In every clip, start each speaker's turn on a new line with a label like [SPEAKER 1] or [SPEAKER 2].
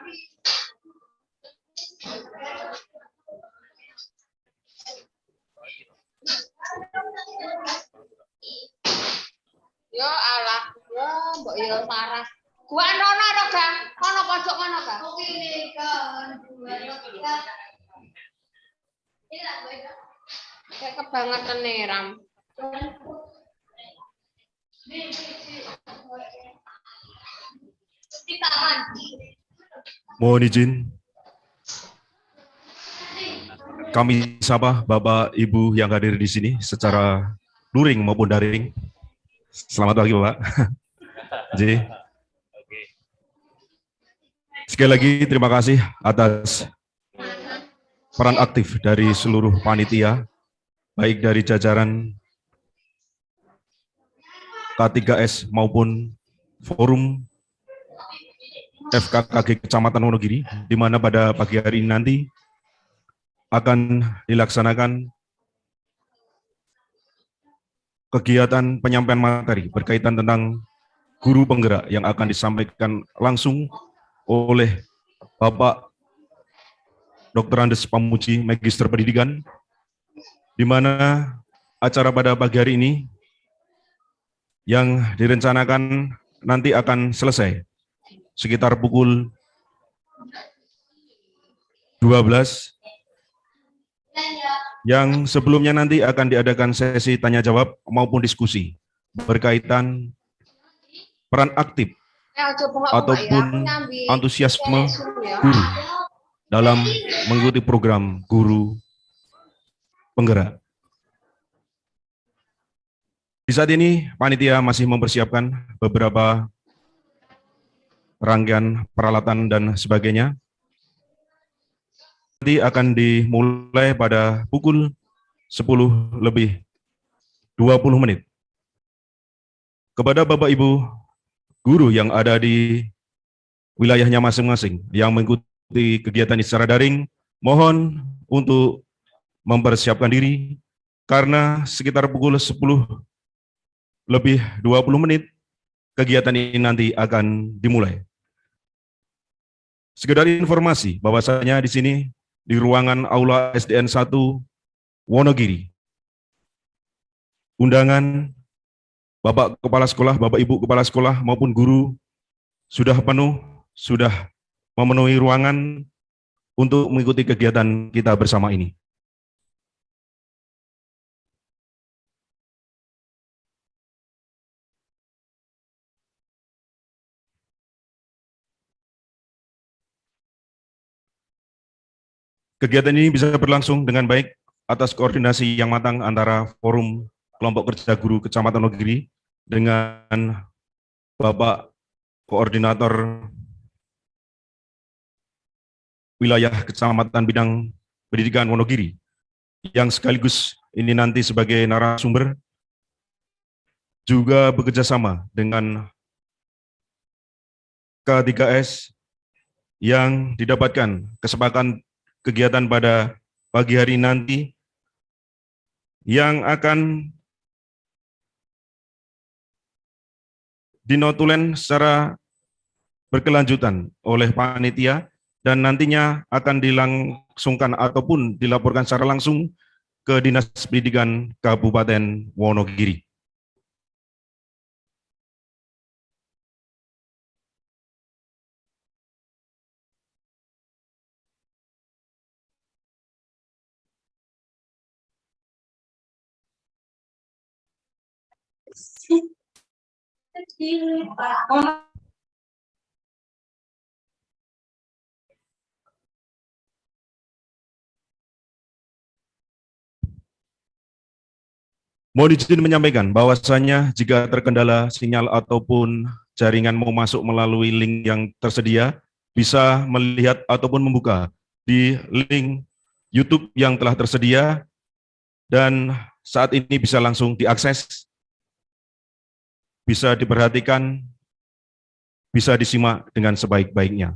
[SPEAKER 1] Yo alah, yo mbok yo marah. Gua rono to, Gang. Ono pojok kono, Gang. Ini kan dua. Kayak kebangetan nih, Ram.
[SPEAKER 2] Mohon izin, kami sapa Bapak Ibu yang hadir di sini secara luring maupun daring. Selamat pagi Bapak. J. Sekali lagi terima kasih atas peran aktif dari seluruh panitia, baik dari jajaran K3S maupun forum FKKG Kecamatan Wonogiri, di mana pada pagi hari ini nanti akan dilaksanakan kegiatan penyampaian materi berkaitan tentang guru penggerak yang akan disampaikan langsung oleh Bapak Dr. Andes Pamuji, Magister Pendidikan, di mana acara pada pagi hari ini yang direncanakan nanti akan selesai sekitar pukul 12, yang sebelumnya nanti akan diadakan sesi tanya jawab maupun diskusi berkaitan peran aktif ataupun antusiasme guru dalam mengikuti program guru penggerak. Di saat ini panitia masih mempersiapkan beberapa rangkaian peralatan dan sebagainya. Nanti akan dimulai pada pukul 10:20. Kepada Bapak Ibu guru yang ada di wilayahnya masing-masing yang mengikuti kegiatan ini secara daring, mohon untuk mempersiapkan diri karena sekitar pukul 10:20 kegiatan ini nanti akan dimulai. Sekedar informasi bahwasanya di sini di ruangan Aula SDN 1 Wonogiri, undangan Bapak Kepala Sekolah, Bapak Ibu Kepala Sekolah maupun guru sudah penuh, sudah memenuhi ruangan untuk mengikuti kegiatan kita bersama ini. Kegiatan ini bisa berlangsung dengan baik atas koordinasi yang matang antara Forum Kelompok Kerja Guru Kecamatan Wonogiri dengan Bapak Koordinator Wilayah Kecamatan Bidang Pendidikan Wonogiri, yang sekaligus ini nanti sebagai narasumber, juga bekerjasama dengan K3S yang didapatkan kesepakatan kegiatan pada pagi hari nanti yang akan dinotulen secara berkelanjutan oleh panitia dan nantinya akan dilangsungkan ataupun dilaporkan secara langsung ke Dinas Pendidikan Kabupaten Wonogiri. Mohon izin menyampaikan bahwasanya jika terkendala sinyal ataupun jaringan mau masuk melalui link yang tersedia, bisa melihat ataupun membuka di link YouTube yang telah tersedia dan saat ini bisa langsung diakses, bisa diperhatikan, bisa disimak dengan sebaik-baiknya.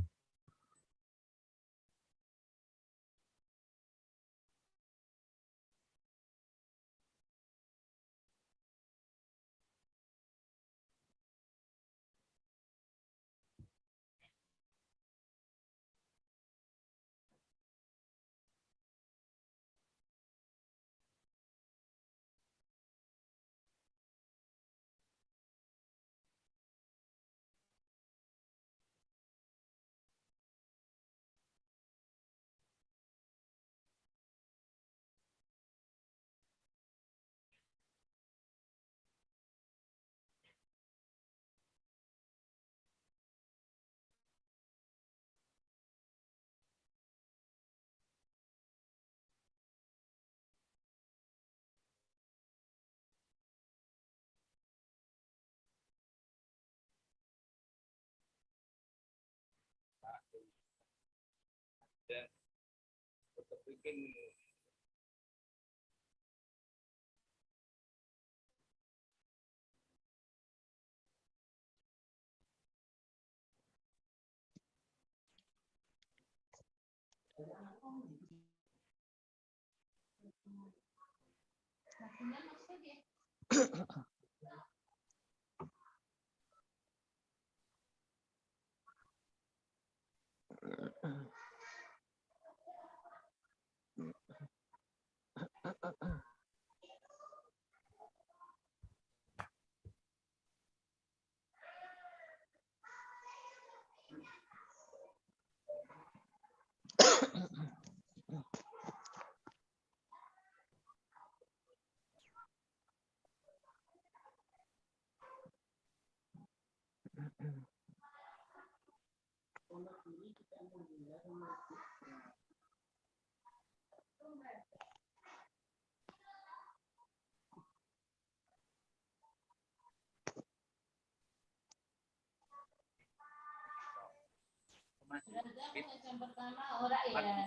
[SPEAKER 1] Yang pertama ora ya.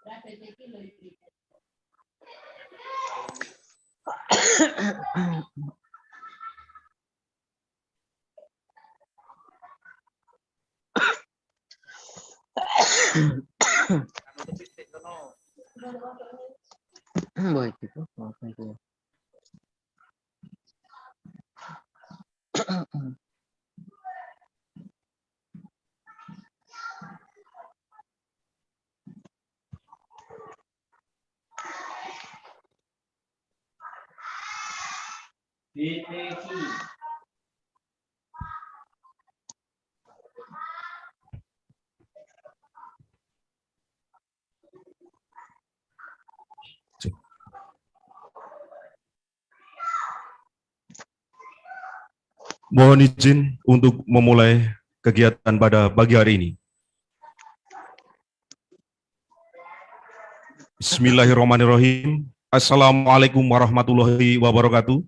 [SPEAKER 1] Berapa kilo itu?
[SPEAKER 3] Baik itu, apa itu?
[SPEAKER 4] BTQ.
[SPEAKER 2] Mohon izin untuk memulai kegiatan pada pagi hari ini. Bismillahirrahmanirrahim. Assalamualaikum warahmatullahi wabarakatuh.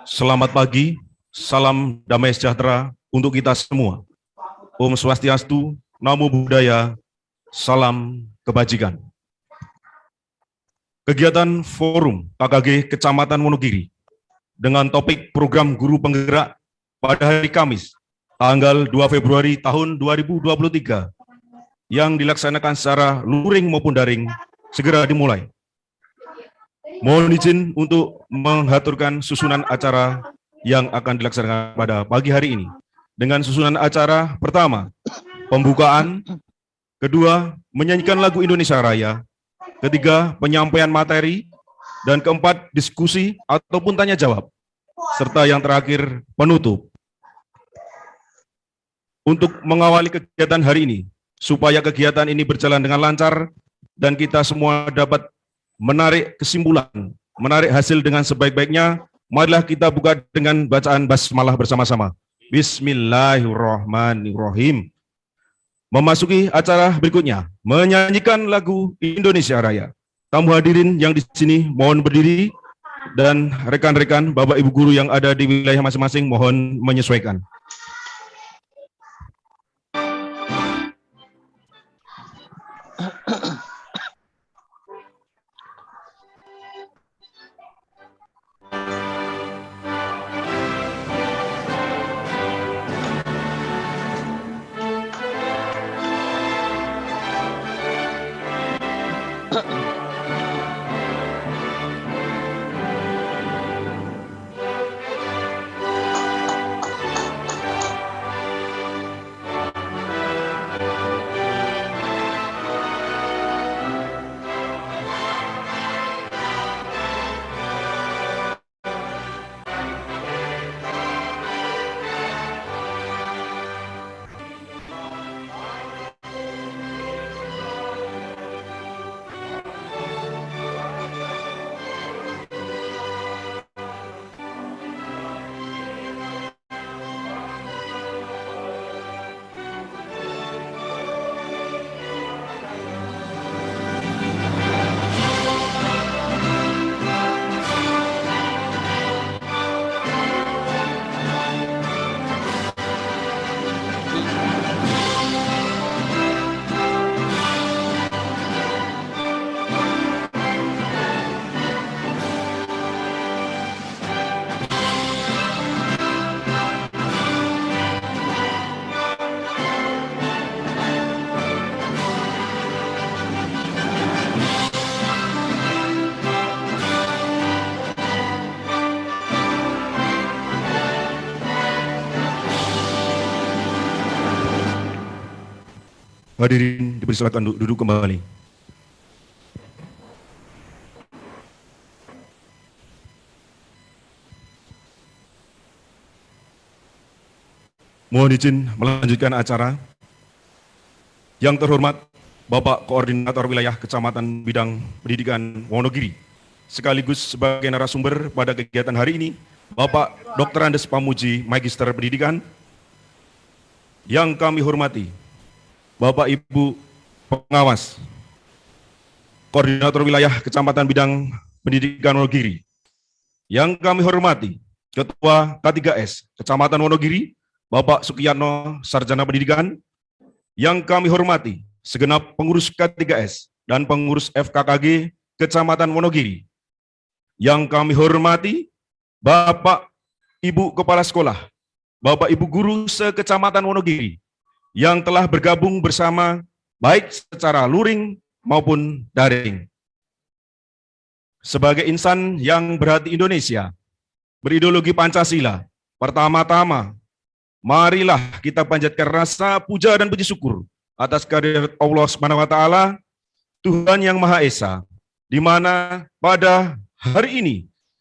[SPEAKER 2] Selamat pagi, salam damai sejahtera untuk kita semua. Om Swastiastu, Namo Buddhaya, salam kebajikan. Kegiatan Forum KKG Kecamatan Wonogiri dengan topik program guru penggerak pada hari Kamis, tanggal 2 Februari tahun 2023, yang dilaksanakan secara luring maupun daring, segera dimulai. Mohon izin untuk mengaturkan susunan acara yang akan dilaksanakan pada pagi hari ini. Dengan susunan acara pertama, pembukaan, kedua, menyanyikan lagu Indonesia Raya, ketiga, penyampaian materi, dan keempat, diskusi ataupun tanya jawab, serta yang terakhir, penutup. Untuk mengawali kegiatan hari ini, supaya kegiatan ini berjalan dengan lancar dan kita semua dapat menarik kesimpulan, menarik hasil dengan sebaik-baiknya, marilah kita buka dengan bacaan basmalah bersama-sama. Bismillahirrahmanirrahim. Memasuki acara berikutnya, menyanyikan lagu Indonesia Raya. Tamu hadirin yang di sini mohon berdiri, dan rekan-rekan Bapak Ibu guru yang ada di wilayah masing-masing mohon menyesuaikan. Hadirin dipersilakan duduk kembali. Mohon izin melanjutkan acara. Yang terhormat Bapak Koordinator Wilayah Kecamatan Bidang Pendidikan Wonogiri, sekaligus sebagai narasumber pada kegiatan hari ini, Bapak Dr. Andes Pamuji, Magister Pendidikan. Yang kami hormati Bapak Ibu Pengawas Koordinator Wilayah Kecamatan Bidang Pendidikan Wonogiri. Yang kami hormati Ketua K3S Kecamatan Wonogiri, Bapak Sukiyano, Sarjana Pendidikan. Yang kami hormati segenap pengurus K3S dan pengurus FKKG Kecamatan Wonogiri. Yang kami hormati Bapak Ibu Kepala Sekolah, Bapak Ibu Guru se-Kecamatan Wonogiri yang telah bergabung bersama baik secara luring maupun daring. Sebagai insan yang berhati Indonesia, berideologi Pancasila, pertama-tama marilah kita panjatkan rasa puja dan puji syukur atas kehadirat Allah Subhanahu wa taala, Tuhan yang Maha Esa, di mana pada hari ini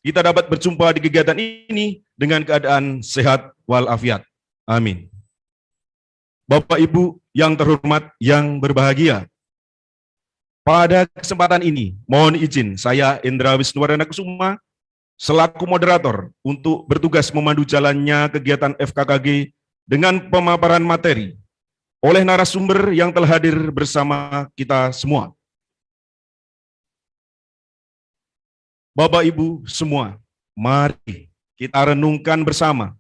[SPEAKER 2] kita dapat berjumpa di kegiatan ini dengan keadaan sehat walafiat. Amin. Bapak Ibu yang terhormat, yang berbahagia, pada kesempatan ini mohon izin saya Indra Wisnuwardana Kusuma selaku moderator untuk bertugas memandu jalannya kegiatan FKKG dengan pemaparan materi oleh narasumber yang telah hadir bersama kita semua. Bapak Ibu semua, mari kita renungkan bersama.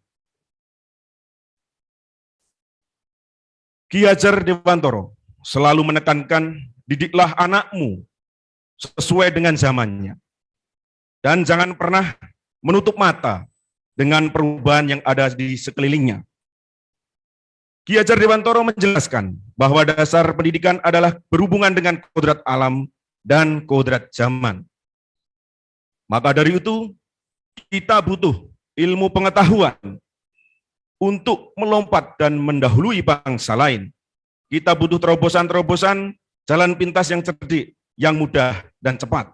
[SPEAKER 2] Ki Hajar Dewantoro selalu menekankan, didiklah anakmu sesuai dengan zamannya. Dan jangan pernah menutup mata dengan perubahan yang ada di sekelilingnya. Ki Hajar Dewantoro menjelaskan bahwa dasar pendidikan adalah berhubungan dengan kodrat alam dan kodrat zaman. Maka dari itu, kita butuh ilmu pengetahuan untuk melompat dan mendahului bangsa lain. Kita butuh terobosan-terobosan jalan pintas yang cerdik, yang mudah dan cepat.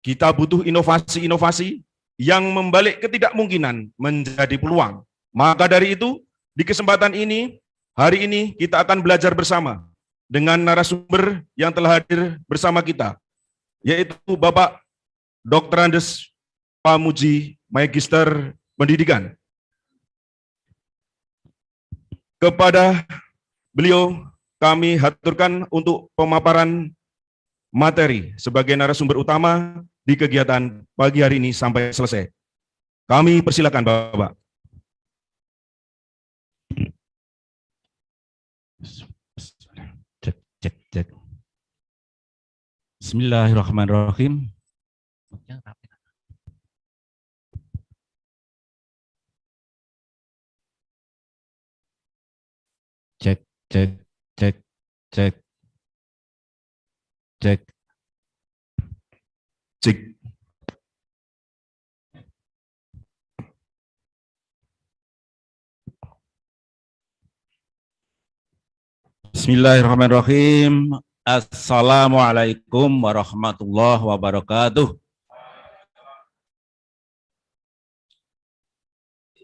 [SPEAKER 2] Kita butuh inovasi-inovasi yang membalik ketidakmungkinan menjadi peluang. Maka dari itu, di kesempatan ini, hari ini kita akan belajar bersama dengan narasumber yang telah hadir bersama kita, yaitu Bapak Dr. Andes Pamuji, Magister Pendidikan. Kepada beliau kami haturkan untuk pemaparan materi sebagai narasumber utama di kegiatan pagi hari ini sampai selesai. Kami persilakan Bapak.
[SPEAKER 5] Cek. Bismillahirrahmanirrahim. Cek. Bismillahirrahmanirrahim. Assalamualaikum warahmatullahi wabarakatuh.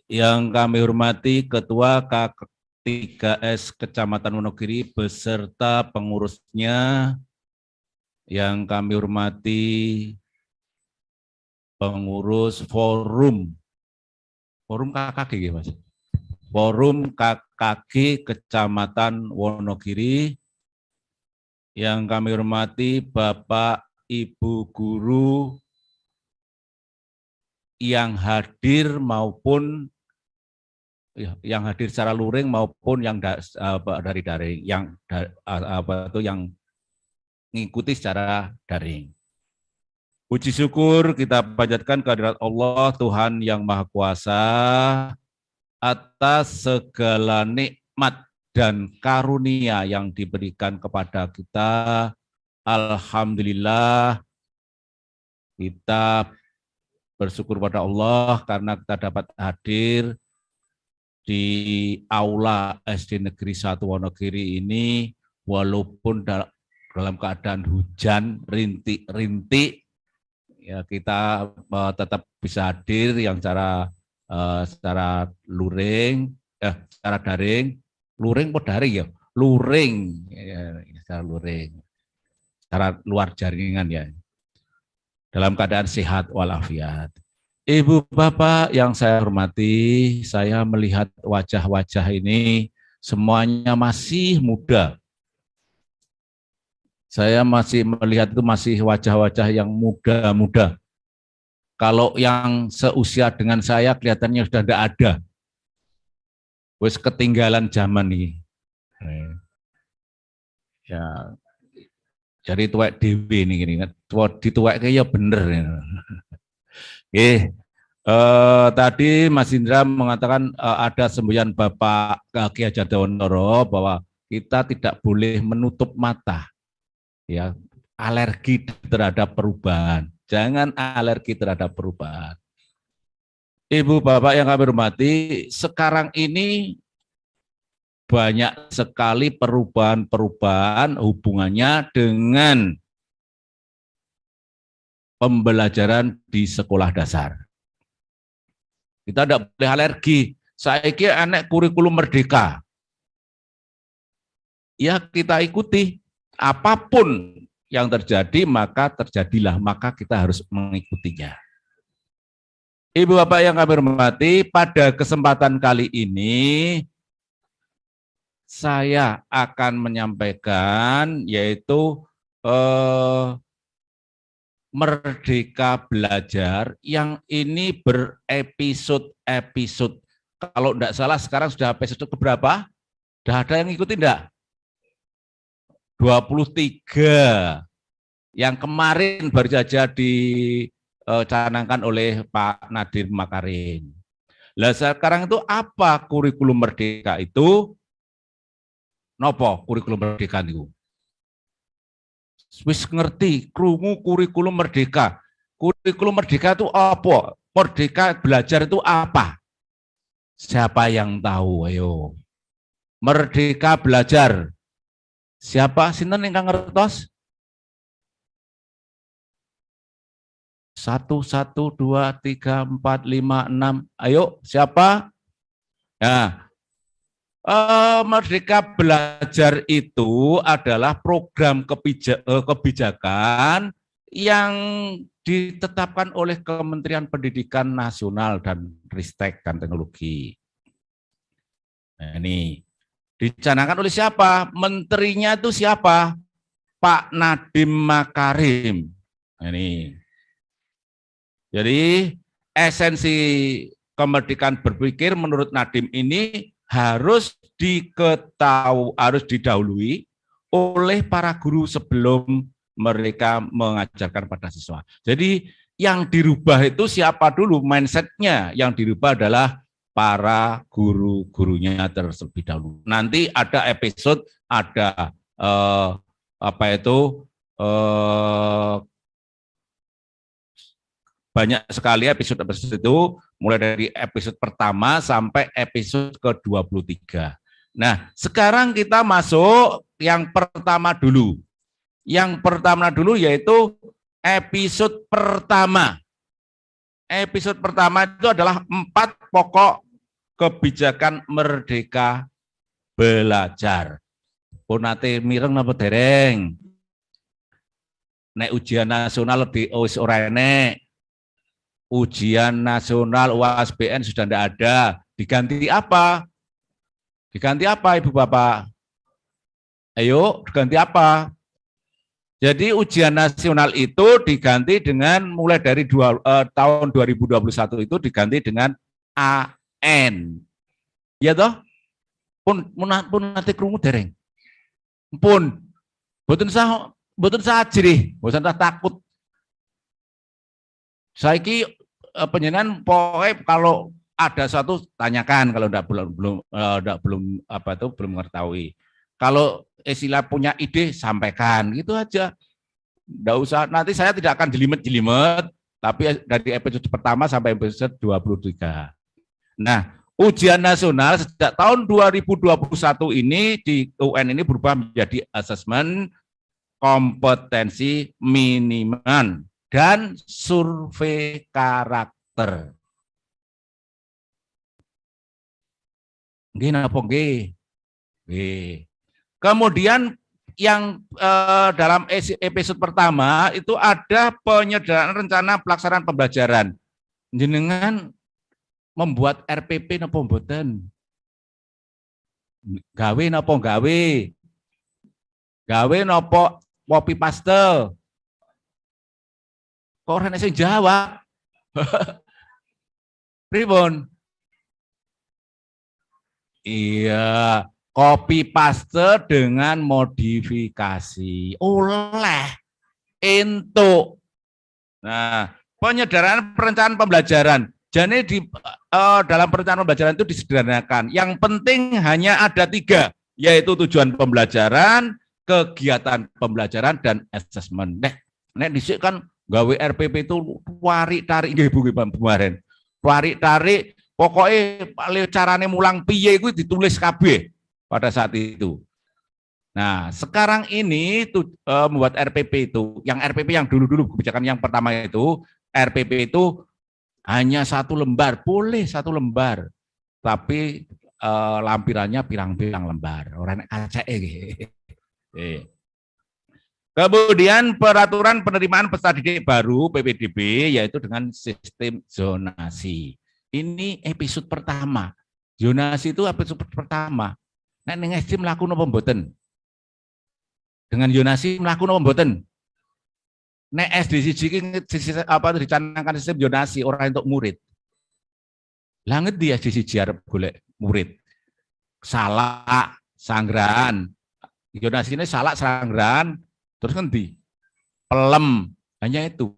[SPEAKER 5] Yang kami hormati Ketua K3S Kecamatan Wonogiri beserta pengurusnya, yang kami hormati pengurus forum KKG, Mas. Forum KKG Kecamatan Wonogiri, yang kami hormati Bapak Ibu Guru yang hadir maupun yang hadir secara luring maupun yang dari daring, yang mengikuti secara daring. Puji syukur kita panjatkan kehadirat Allah Tuhan yang Maha Kuasa atas segala nikmat dan karunia yang diberikan kepada kita. Alhamdulillah, kita bersyukur pada Allah karena kita dapat hadir di aula SD Negeri 1 Wonogiri ini, walaupun dalam keadaan hujan, rintik-rintik, ya kita tetap bisa hadir yang secara luring, secara daring, luring atau daring ya, luring, ya, secara luring, secara luar jaringan ya, dalam keadaan sehat walafiat. Ibu Bapak yang saya hormati, saya melihat wajah-wajah ini semuanya masih muda. Saya masih melihat itu masih wajah-wajah yang muda-muda. Kalau yang seusia dengan saya kelihatannya sudah tidak ada. Wes ketinggalan zaman ini. Ya, jadi tuwek dewi ini gini kan. Dituwek ya bener. Tadi Mas Indra mengatakan ada semboyan Bapak Ki Hajar Dewantara bahwa kita tidak boleh menutup mata, ya, alergi terhadap perubahan. Jangan alergi terhadap perubahan. Ibu Bapak yang kami hormati, sekarang ini banyak sekali perubahan-perubahan hubungannya dengan pembelajaran di sekolah dasar. Kita tidak boleh alergi. Saya kira anak kurikulum merdeka. Ya kita ikuti. Apapun yang terjadi, maka terjadilah. Maka kita harus mengikutinya. Ibu Bapak yang kami hormati, pada kesempatan kali ini, saya akan menyampaikan yaitu Merdeka Belajar yang ini berepisode-episode. Kalau tidak salah sekarang sudah episode keberapa? Sudah ada yang ngikutin enggak? 23. Yang kemarin baru saja dicanangkan oleh Pak Nadiem Makarim. Lah sekarang itu apa kurikulum merdeka itu? Nopo kurikulum merdeka itu? Wis ngerti, krungu kurikulum merdeka. Kurikulum merdeka itu apa? Merdeka belajar itu apa? Siapa yang tahu? Ayo. Merdeka belajar. Siapa? Sinten ingkang ngertos? 1, 1, 2, 3, 4, 5, 6. Ayo, siapa? Nah, Merdeka Belajar itu adalah program kebijakan yang ditetapkan oleh Kementerian Pendidikan Nasional dan Ristek dan Teknologi. Nah, ini dicanangkan oleh siapa? Menterinya itu siapa? Pak Nadiem Makarim. Nah, ini. Jadi esensi kemerdekaan berpikir menurut Nadiem ini harus didahului oleh para guru sebelum mereka mengajarkan pada siswa. Jadi yang dirubah itu siapa dulu? Mindsetnya yang dirubah adalah para guru-gurunya terlebih dahulu. Nanti ada episode, ada banyak sekali episode-episode itu, mulai dari episode pertama sampai episode ke-23. Nah, sekarang kita masuk yang pertama dulu. Yang pertama dulu yaitu episode pertama. Episode pertama itu adalah 4 pokok kebijakan Merdeka Belajar. Ponate mireng napa dereng? Nek ujian nasional di ora enek. Ujian nasional UASBN sudah tidak ada. Diganti apa? Diganti apa Ibu Bapak? Ayo, diganti apa? Jadi ujian nasional itu diganti dengan mulai dari tahun 2021 itu diganti dengan AN. Ya toh? Pun nanti krungu dereng. Pun mboten sah ajrih, mboten sah takut. Saiki penjenengan pokoknya kalau ada satu tanyakan, kalau belum mengetahui. Kalau istilah punya ide sampaikan, gitu aja. Enggak usah, nanti saya tidak akan jelimet-jelimet, tapi dari episode pertama sampai episode 23. Nah, Ujian nasional sejak tahun 2021 ini di UN ini berubah menjadi asesmen kompetensi minimal dan survei karakter. Nggih napa nggih? Nggih. Kemudian yang dalam episode pertama itu ada penyederhanaan rencana pelaksanaan pembelajaran. Jenengan membuat RPP napa mboten? Gawe napa gawe? Gawe napa copy paste? Kok ora sing jawab? Pripun? Iya, copy paste dengan modifikasi. Oleh entuk. Nah, penyederhanaan perencanaan pembelajaran. Jadi di dalam perencanaan pembelajaran itu disederhanakan. Yang penting hanya ada 3, yaitu tujuan pembelajaran, kegiatan pembelajaran, dan asesmen. Nek dhisik kan gawe RPP itu warik-tarik nggih Bu kemarin. Warik-tarik pokoknya carane mulang piye itu ditulis kabeh pada saat itu. Nah, sekarang ini membuat RPP itu, yang RPP yang dulu-dulu kebijakan yang pertama itu, RPP itu hanya 1 lembar, boleh 1 lembar, tapi lampirannya pirang-pirang lembar. Orang kacake nggih. Kemudian peraturan penerimaan peserta didik baru PPDB yaitu dengan sistem zonasi. Ini episode pertama. Zonasi itu episode pertama. Nek ning SD mlaku napa mboten? Dengan zonasi mlaku napa mboten? Nek SD siji apa dicanangkan sistem zonasi orang untuk murid. Lah ngendi SD siji arep golek murid? Salak, Sanggrahan. Zonasi ini Salak, Sanggrahan, terus ngendi? Pelem, hanya itu.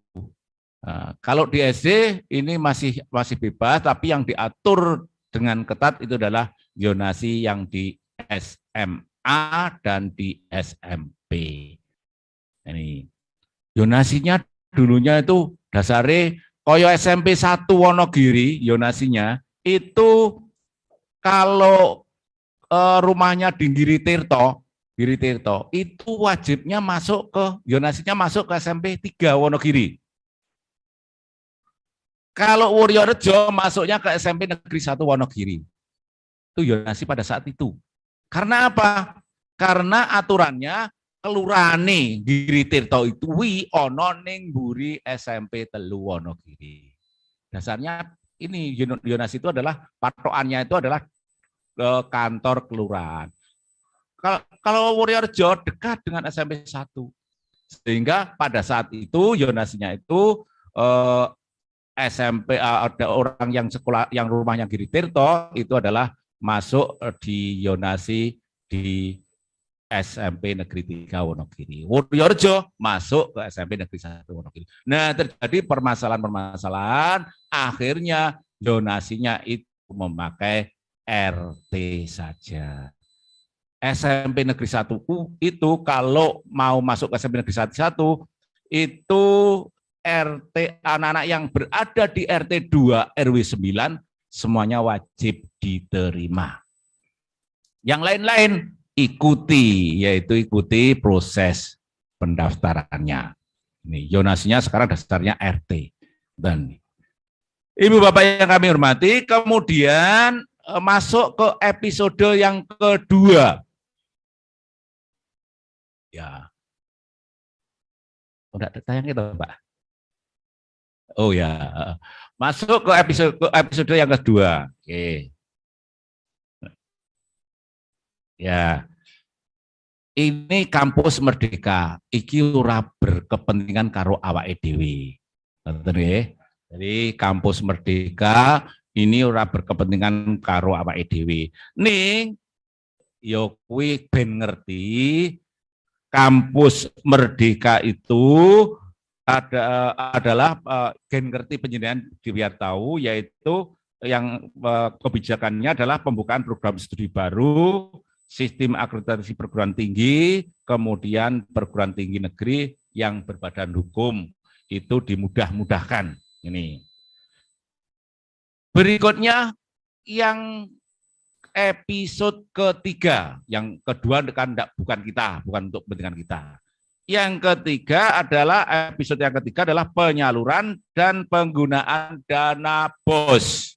[SPEAKER 5] Nah, kalau di SD ini masih bebas, tapi yang diatur dengan ketat itu adalah zonasi yang di SMA dan di SMP. Ini zonasinya dulunya itu dasarnya koyo SMP 1 Wonogiri, zonasinya itu kalau rumahnya di Giri Tirto itu wajibnya masuk ke zonasinya masuk ke SMP 3 Wonogiri. Kalau Wuryorejo masuknya ke SMP Negeri 1 Wonogiri. Itu zonasi pada saat itu. Karena apa? Karena aturannya kelurane Giri Tirto itu ono ning mburi SMP 3 Wonogiri. Dasarnya ini zonasi itu adalah patokannya itu adalah kantor kelurahan. Kalau Wuryorejo dekat dengan SMP 1. Sehingga pada saat itu zonasinya itu SMP ada orang yang sekolah yang rumahnya Giri Tirto itu adalah masuk di zonasi di SMP Negeri 3 Wonogiri. Wuryorejo masuk ke SMP Negeri 1 Wonogiri. Nah, terjadi permasalahan-permasalahan, akhirnya zonasinya itu memakai RT saja. SMP Negeri 1 itu kalau mau masuk ke SMP Negeri 1 itu RT anak-anak yang berada di RT 2 RW 9 semuanya wajib diterima. Yang lain-lain ikuti, yaitu ikuti proses pendaftarannya. Ini zonasinya sekarang dasarnya RT. Dan Ibu Bapak yang kami hormati, kemudian masuk ke episode yang kedua. Ya. Udah tayang itu, Pak. Oh ya, masuk ke episode yang kedua. Oke. Ya. Ini kampus Merdeka. Iki ora berkepentingan karo awake dhewe. Ngoten nggih. Jadi kampus Merdeka ini ora berkepentingan karo awake dhewe. Ning yo kuwi ben ngerti kampus Merdeka itu adalah gen ngerti penyediaan biar tahu, yaitu yang kebijakannya adalah pembukaan program studi baru, sistem akreditasi perguruan tinggi, kemudian perguruan tinggi negeri yang berbadan hukum itu dimudah-mudahkan. Ini berikutnya yang episode ketiga, yang kedua kan bukan kita, bukan untuk kepentingan kita. Yang ketiga adalah episode yang ketiga adalah penyaluran dan penggunaan dana BOS.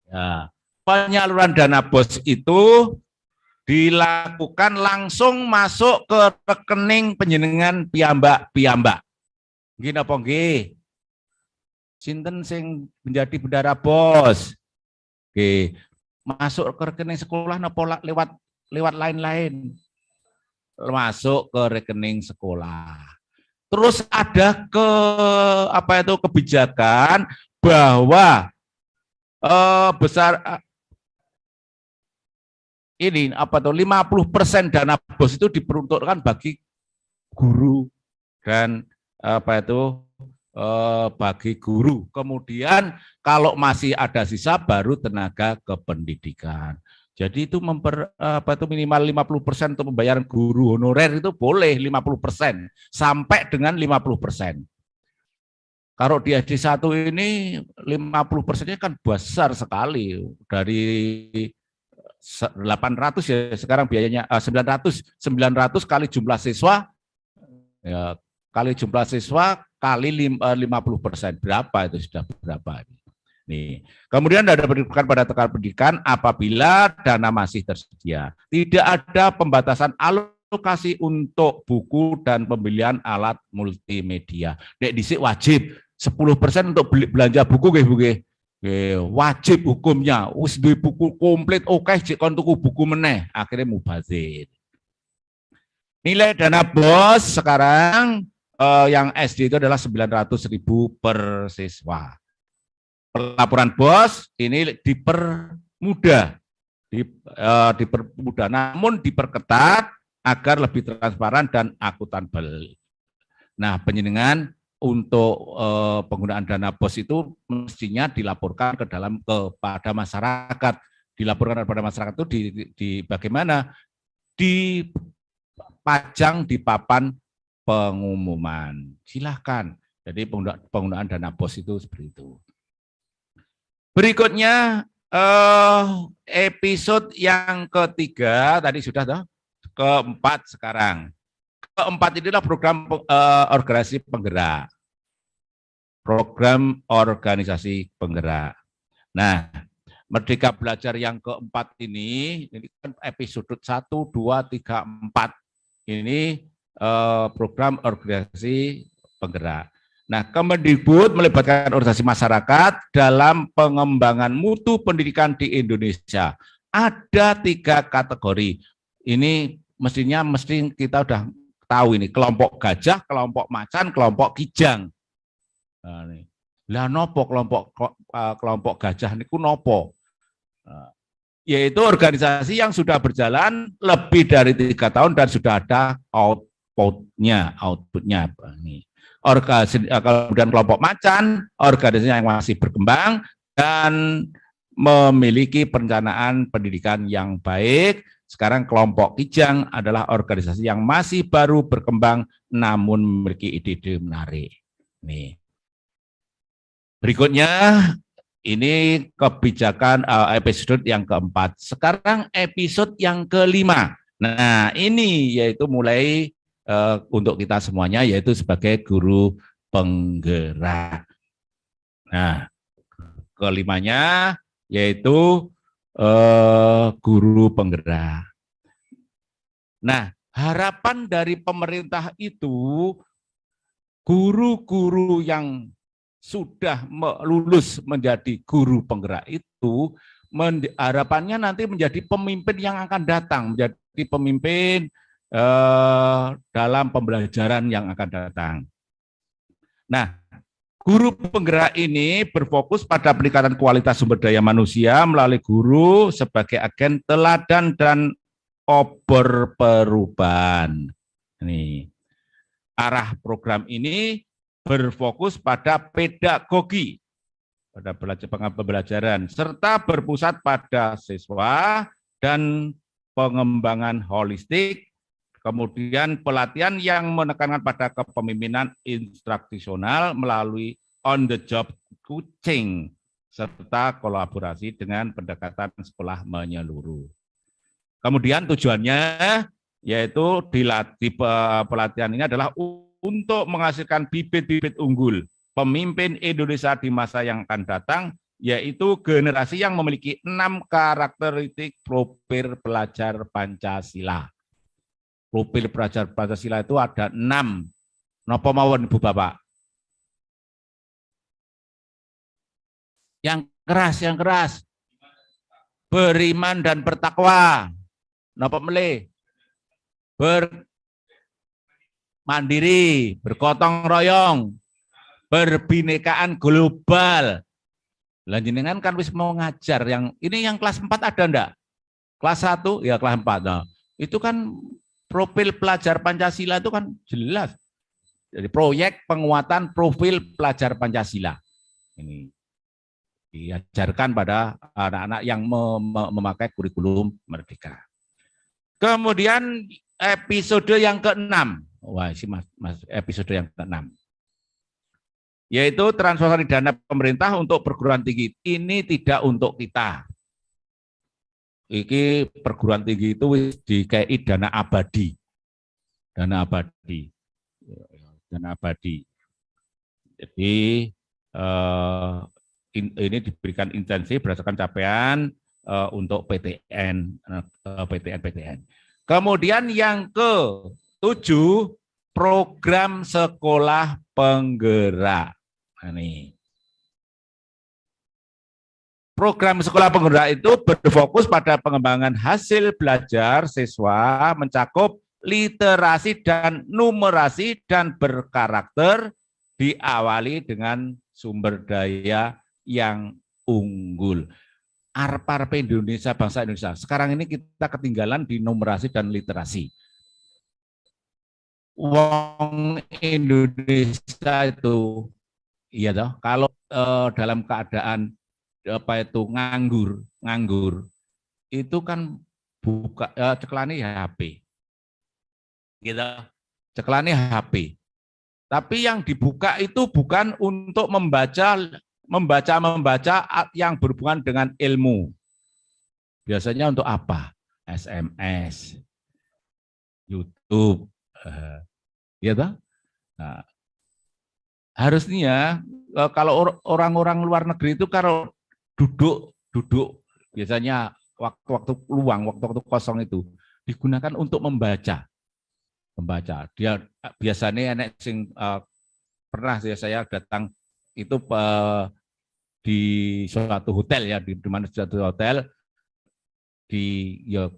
[SPEAKER 5] Ya, penyaluran dana BOS itu dilakukan langsung masuk ke rekening panjenengan piyambak-piyambak. Nggih napa nggih? Sinten sing menjadi bendara BOS? Oke, masuk ke rekening sekolah napa lewat lain-lain? Masuk ke rekening sekolah. Terus ada kebijakan bahwa ini 50% dana BOS itu diperuntukkan bagi guru dan bagi guru. Kemudian kalau masih ada sisa baru tenaga kependidikan. Jadi itu minimal 50% untuk pembayaran guru honorer itu boleh 50% sampai dengan 50%. Kalau di SD1 ini 50%-nya kan besar sekali, dari 800 ya sekarang biayanya 900 kali jumlah siswa ya, kali 50% berapa itu sudah berapa ini. Nih. Kemudian ada berikan pada tekan pendidikan apabila dana masih tersedia. Tidak ada pembatasan alokasi untuk buku dan pembelian alat multimedia. Nek dhisik wajib 10% untuk belanja buku nggih Bu nggih. Wajib hukumnya. Wis duwe buku komplit oke jek kon tuku buku meneh, akhirnya mubazir. Nilai dana BOS sekarang yang SD itu adalah 900.000 per siswa. Pelaporan BOS ini dipermudah, namun diperketat agar lebih transparan dan akuntabel. Nah, panjenengan untuk penggunaan dana BOS itu mestinya dilaporkan kepada masyarakat. Dilaporkan kepada masyarakat itu di bagaimana? Dipajang di papan pengumuman. Silahkan. Jadi penggunaan dana BOS itu seperti itu. Berikutnya episode yang ketiga tadi sudah toh, keempat sekarang. Keempat inilah program organisasi penggerak. Program organisasi penggerak. Nah, Merdeka Belajar yang keempat ini kan episode 1, 2, 3, 4. Ini program organisasi penggerak. Nah, Kemendikbud melibatkan organisasi masyarakat dalam pengembangan mutu pendidikan di Indonesia. Ada 3 kategori. Ini mesti kita udah tahu ini, kelompok gajah, kelompok macan, kelompok kijang. Lah nopo kelompok gajah niku nopo? Yaitu organisasi yang sudah berjalan lebih dari 3 tahun dan sudah ada outputnya. Kemudian kelompok macan, organisasi yang masih berkembang dan memiliki perencanaan pendidikan yang baik. Sekarang kelompok kijang adalah organisasi yang masih baru berkembang namun memiliki ide-ide menarik. Nih. Berikutnya ini kebijakan episode yang keempat. Sekarang episode yang kelima. Nah, ini yaitu mulai untuk kita semuanya, yaitu sebagai guru penggerak. Nah, kelimanya yaitu guru penggerak. Nah, harapan dari pemerintah itu guru-guru yang sudah lulus menjadi guru penggerak itu harapannya nanti menjadi pemimpin yang akan datang, menjadi pemimpin dalam pembelajaran yang akan datang. Nah, guru penggerak ini berfokus pada peningkatan kualitas sumber daya manusia melalui guru sebagai agen teladan dan obor perubahan. Ini arah program ini berfokus pada pedagogi, pada pembelajaran, serta berpusat pada siswa dan pengembangan holistik. Kemudian pelatihan yang menekankan pada kepemimpinan instruksional melalui on the job coaching serta kolaborasi dengan pendekatan sekolah menyeluruh. Kemudian tujuannya yaitu di pelatihan ini adalah untuk menghasilkan bibit-bibit unggul pemimpin Indonesia di masa yang akan datang, yaitu generasi yang memiliki 6 karakteristik profil pelajar Pancasila. Profil pelajar Pancasila itu ada 6. Napa mawon Ibu Bapak? Yang keras. Beriman dan bertakwa. Napa melih? Mandiri, bergotong royong, berbinekaan global. Lanjenengan kan wis mau ngajar yang ini yang kelas 4 ada enggak? Kelas 1 ya kelas 4. Nah, itu kan profil pelajar Pancasila itu kan jelas. Jadi proyek penguatan profil pelajar Pancasila. Ini diajarkan pada anak-anak yang memakai kurikulum Merdeka. Kemudian episode yang ke-6. Wah, ini mas episode yang ke-6. Yaitu transferasi dana pemerintah untuk perguruan tinggi. Ini tidak untuk kita. Ini perguruan tinggi itu dikai dana abadi. Dana abadi. Dana abadi. Jadi ini diberikan intensif berdasarkan capaian untuk PTN. Kemudian yang ke-7, program sekolah penggerak. Ini. Program sekolah penggerak itu berfokus pada pengembangan hasil belajar siswa mencakup literasi dan numerasi dan berkarakter, diawali dengan sumber daya yang unggul. Arep-arep Indonesia, bangsa Indonesia. Sekarang ini kita ketinggalan di numerasi dan literasi. Wong Indonesia itu, iya toh, kalau dalam keadaan nganggur, itu kan buka ceklane HP. Gitu. Ceklane HP. Tapi yang dibuka itu bukan untuk membaca yang berhubungan dengan ilmu. Biasanya untuk apa? SMS, YouTube, ya toh? Nah, harusnya kalau orang-orang luar negeri itu kalau duduk biasanya waktu-waktu luang, waktu-waktu kosong itu digunakan untuk membaca. Dia biasanya enek sing pernah saya datang itu di suatu hotel ya, di mana suatu hotel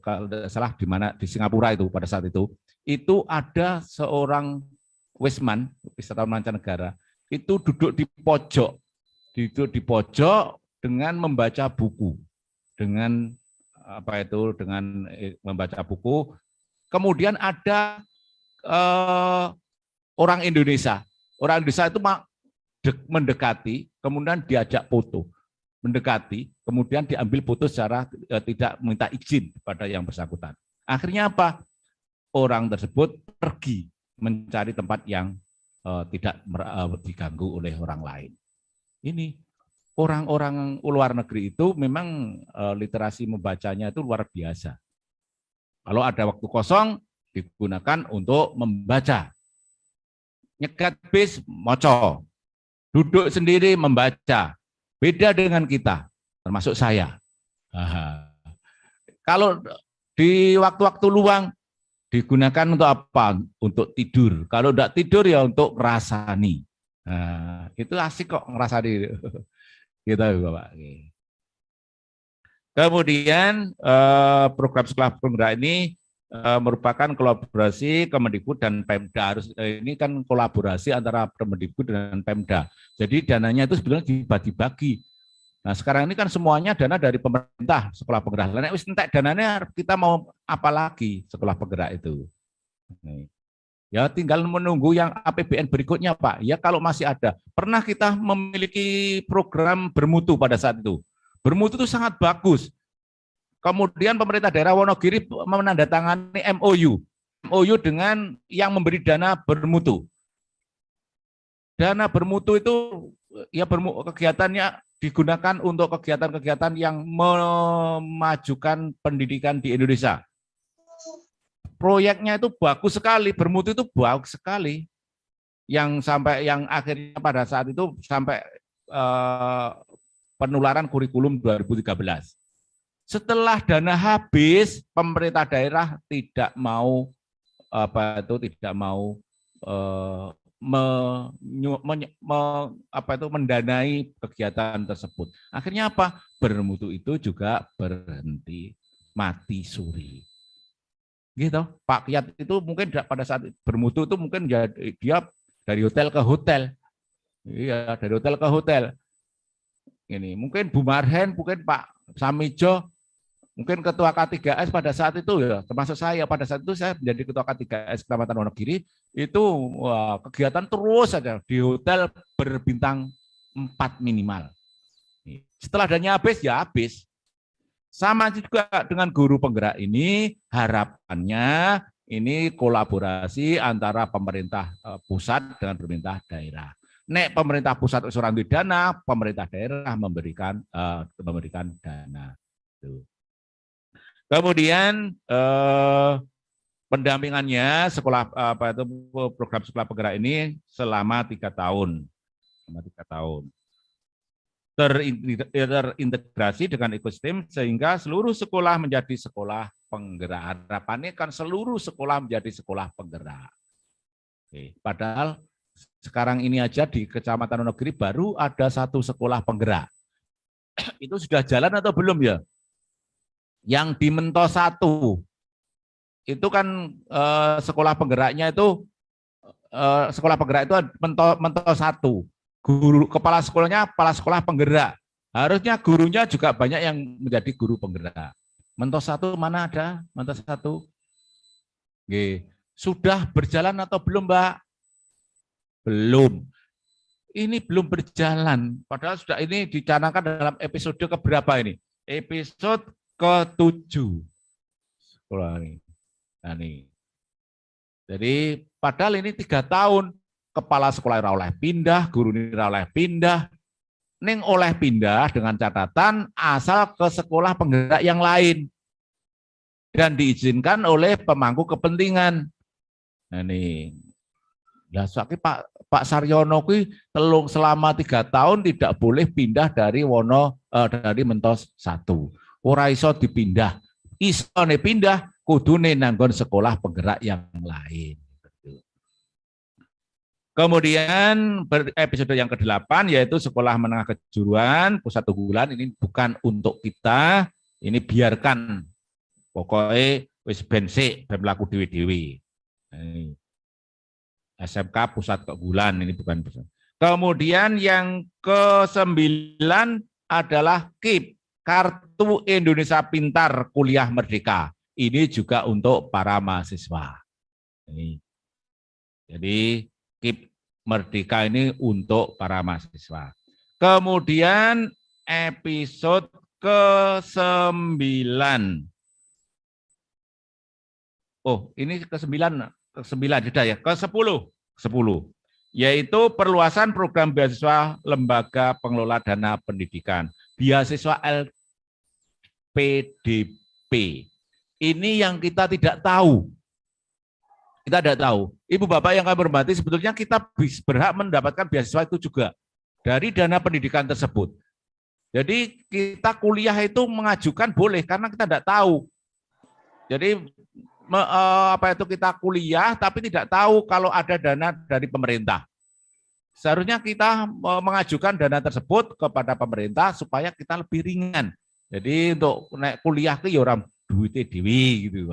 [SPEAKER 5] kalau tidak salah di mana di Singapura itu pada saat itu ada seorang wisatawan mancanegara itu duduk di pojok dengan membaca buku, dengan membaca buku. Kemudian ada orang Indonesia itu mendekati, kemudian diajak foto, mendekati, kemudian diambil foto secara tidak minta izin pada yang bersangkutan. Akhirnya apa? Orang tersebut pergi mencari tempat yang tidak diganggu oleh orang lain. Ini orang-orang luar negeri itu memang literasi membacanya itu luar biasa. Kalau ada waktu kosong digunakan untuk membaca. Nyegat bis, moco. Duduk sendiri membaca. Beda dengan kita, termasuk saya. Kalau di waktu-waktu luang digunakan untuk apa? Untuk tidur. Kalau tidak tidur ya untuk ngerasani. Itu asik kok ngerasani. Gitu Bapak. Kemudian program sekolah penggerak ini merupakan kolaborasi Kemendikbud dan Pemda. Ini kan kolaborasi antara Kemendikbud dan Pemda. Jadi dananya itu sebenarnya dibagi-bagi. Nah sekarang ini kan semuanya dana dari pemerintah sekolah penggerak. Nek wis entek dananya kita mau apa lagi sekolah penggerak itu? Ya tinggal menunggu yang APBN berikutnya Pak. Ya kalau masih ada. Pernah kita memiliki program bermutu pada saat itu. Bermutu itu sangat bagus. Kemudian pemerintah daerah Wonogiri menandatangani MOU dengan yang memberi dana bermutu. Dana bermutu itu ya kegiatannya digunakan untuk kegiatan-kegiatan yang memajukan pendidikan di Indonesia. Proyeknya itu bagus sekali, bermutu itu bagus sekali. Yang akhirnya pada saat itu sampai penularan kurikulum 2013. Setelah dana habis, pemerintah daerah tidak mau mendanai kegiatan tersebut. Akhirnya apa? Bermutu itu juga berhenti, mati suri. Gitu. Pak Kiat itu mungkin pada saat bermutu itu mungkin dia dari hotel ke hotel. Iya, dari hotel ke hotel. Ini mungkin Bu Marhen, mungkin Pak Samijo, mungkin ketua K3S pada saat itu ya, termasuk saya pada saat itu saya menjadi ketua K3S Kecamatan Wonogiri, itu kegiatan terus saja di hotel berbintang 4 minimal. Setelah dananya habis ya habis. Sama juga dengan guru penggerak ini, harapannya ini kolaborasi antara pemerintah pusat dengan pemerintah daerah. Nek pemerintah pusat usulan dana, pemerintah daerah memberikan dana. Kemudian pendampingannya program sekolah penggerak ini selama 3 tahun. Terintegrasi dengan ekosistem sehingga seluruh sekolah menjadi sekolah penggerak. Harapannya kan seluruh sekolah menjadi sekolah penggerak. Oke, padahal sekarang ini aja di Kecamatan Wonogiri baru ada 1 sekolah penggerak. Itu sudah jalan atau belum ya? Yang di Mentos 1 itu kan sekolah penggeraknya itu Mentos 1. Guru kepala sekolahnya kepala sekolah penggerak. Harusnya gurunya juga banyak yang menjadi guru penggerak. Mentos 1 mana ada? Mentos 1. Oke. Sudah berjalan atau belum, Mbak? Belum. Ini belum berjalan. Padahal sudah ini dicanangkan dalam episode keberapa ini? Episode ke-7. Sekolah ini. Nah, ini. Jadi padahal ini 3 tahun. Kepala sekolah oleh pindah, guru ini oleh pindah, ning oleh pindah dengan catatan asal ke sekolah penggerak yang lain dan diizinkan oleh pemangku kepentingan. Nah ini, ya sakit Pak Saryono kui selama 3 tahun tidak boleh pindah dari dari Mentos 1. Ora iso dipindah, iso pindah kudune nanggon sekolah penggerak yang lain. Kemudian episode yang ke-8 yaitu sekolah menengah kejuruan pusat unggulan. Ini bukan untuk kita, ini biarkan pokoknya wis bensik berlaku dewi-dewi. SMK pusat keunggulan ini bukan pusat. Kemudian yang ke-9 adalah KIP, Kartu Indonesia Pintar Kuliah Merdeka. Ini juga untuk para mahasiswa. Jadi KIP Merdeka ini untuk para mahasiswa. Kemudian episode ke-9. Oh, ini ke-9 sudah ya. Ke-10. Yaitu perluasan program beasiswa Lembaga Pengelola Dana Pendidikan. Beasiswa LPDP. Ini yang kita tidak tahu. Kita tidak tahu. Ibu Bapak yang kami hormati, sebetulnya kita berhak mendapatkan beasiswa itu juga dari dana pendidikan tersebut. Jadi kita kuliah itu mengajukan boleh karena kita tidak tahu. Jadi kita kuliah tapi tidak tahu kalau ada dana dari pemerintah. Seharusnya kita mengajukan dana tersebut kepada pemerintah supaya kita lebih ringan. Jadi untuk naik kuliah ke orang duitnya dewi gitu.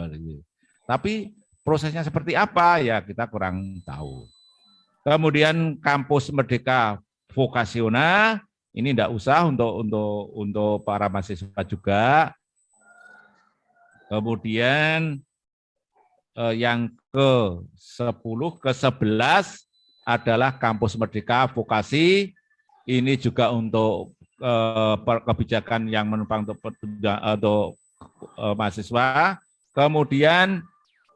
[SPEAKER 5] Tapi prosesnya seperti apa ya kita kurang tahu. Kemudian kampus Merdeka Vokasional ini tidak usah untuk para mahasiswa juga. Kemudian yang ke-10 ke-11 adalah kampus Merdeka Vokasi. Ini juga untuk kebijakan yang menopang untuk mahasiswa. Kemudian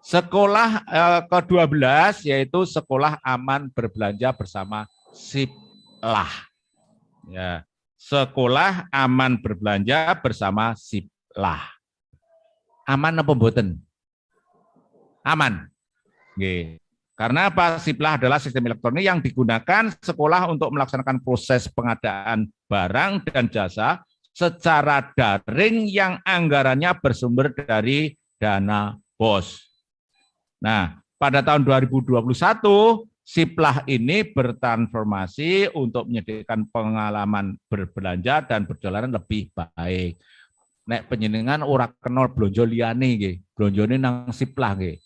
[SPEAKER 5] sekolah ke-12 yaitu sekolah aman berbelanja bersama Siplah. Ya, sekolah aman berbelanja bersama Siplah. Aman apa mboten? Aman. Nggih. Karena apa? Siplah adalah sistem elektronik yang digunakan sekolah untuk melaksanakan proses pengadaan barang dan jasa secara daring yang anggarannya bersumber dari dana BOS. Nah, pada tahun 2021, Siplah ini bertransformasi untuk menyediakan pengalaman berbelanja dan berjalan lebih baik. Nek penjenengan ora kenal blonjo liyane nggih, blonjone nang Siplah nggih.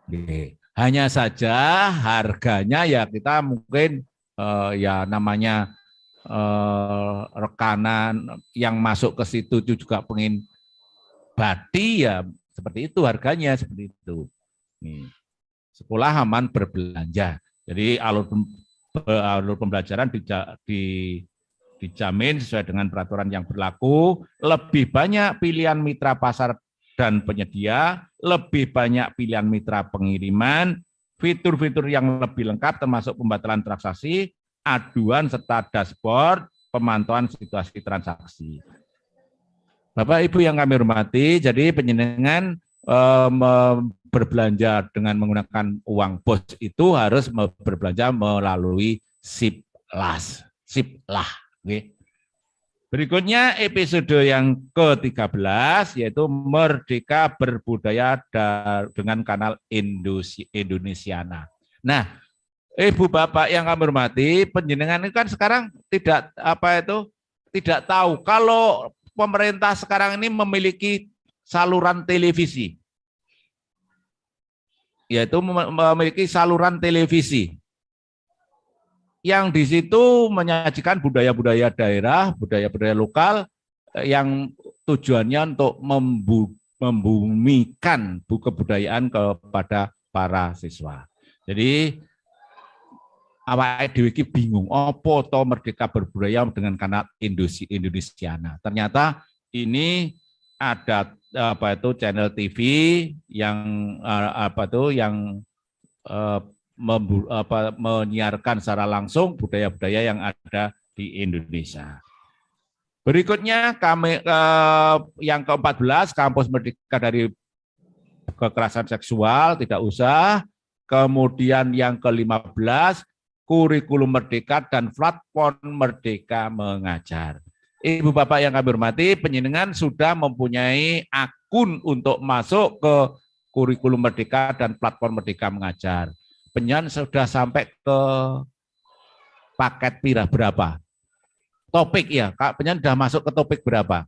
[SPEAKER 5] Nggih. Hanya saja harganya ya kita mungkin ya namanya rekanan yang masuk ke situ juga pengen bati ya seperti itu harganya seperti itu. Nih. Sekolah aman berbelanja. Jadi alur pembelajaran dijamin sesuai dengan peraturan yang berlaku, lebih banyak pilihan mitra pasar dan penyedia, lebih banyak pilihan mitra pengiriman, fitur-fitur yang lebih lengkap termasuk pembatalan transaksi, aduan serta dashboard, pemantauan situasi transaksi. Bapak Ibu yang kami hormati, jadi penjenengan berbelanja dengan menggunakan uang BOS itu harus berbelanja melalui Siplah. Okay. Berikutnya episode yang ke-13 yaitu Merdeka Berbudaya dengan kanal Indonesiana. Nah, Ibu Bapak yang kami hormati, penjenengan itu kan sekarang tidak tahu kalau pemerintah sekarang ini memiliki saluran televisi. Yaitu memiliki saluran televisi yang di situ menyajikan budaya-budaya daerah, budaya-budaya lokal yang tujuannya untuk membumikan kebudayaan kepada para siswa. Jadi awake dhewe iki bingung apa to Merdeka Berbudaya dengan kanal Indonesiana. Ternyata ini ada channel TV yang menyiarkan secara langsung budaya-budaya yang ada di Indonesia. Berikutnya yang ke-14 Kampus Merdeka dari Kekerasan Seksual tidak usah. Kemudian yang ke-15 Kurikulum Merdeka dan Platform Merdeka Mengajar. Ibu Bapak yang kami hormati, penjenengan sudah mempunyai akun untuk masuk ke Kurikulum Merdeka dan Platform Merdeka Mengajar. Penjenengan sudah sampai ke paket berapa? Topik ya, Kak, penjenengan sudah masuk ke topik berapa?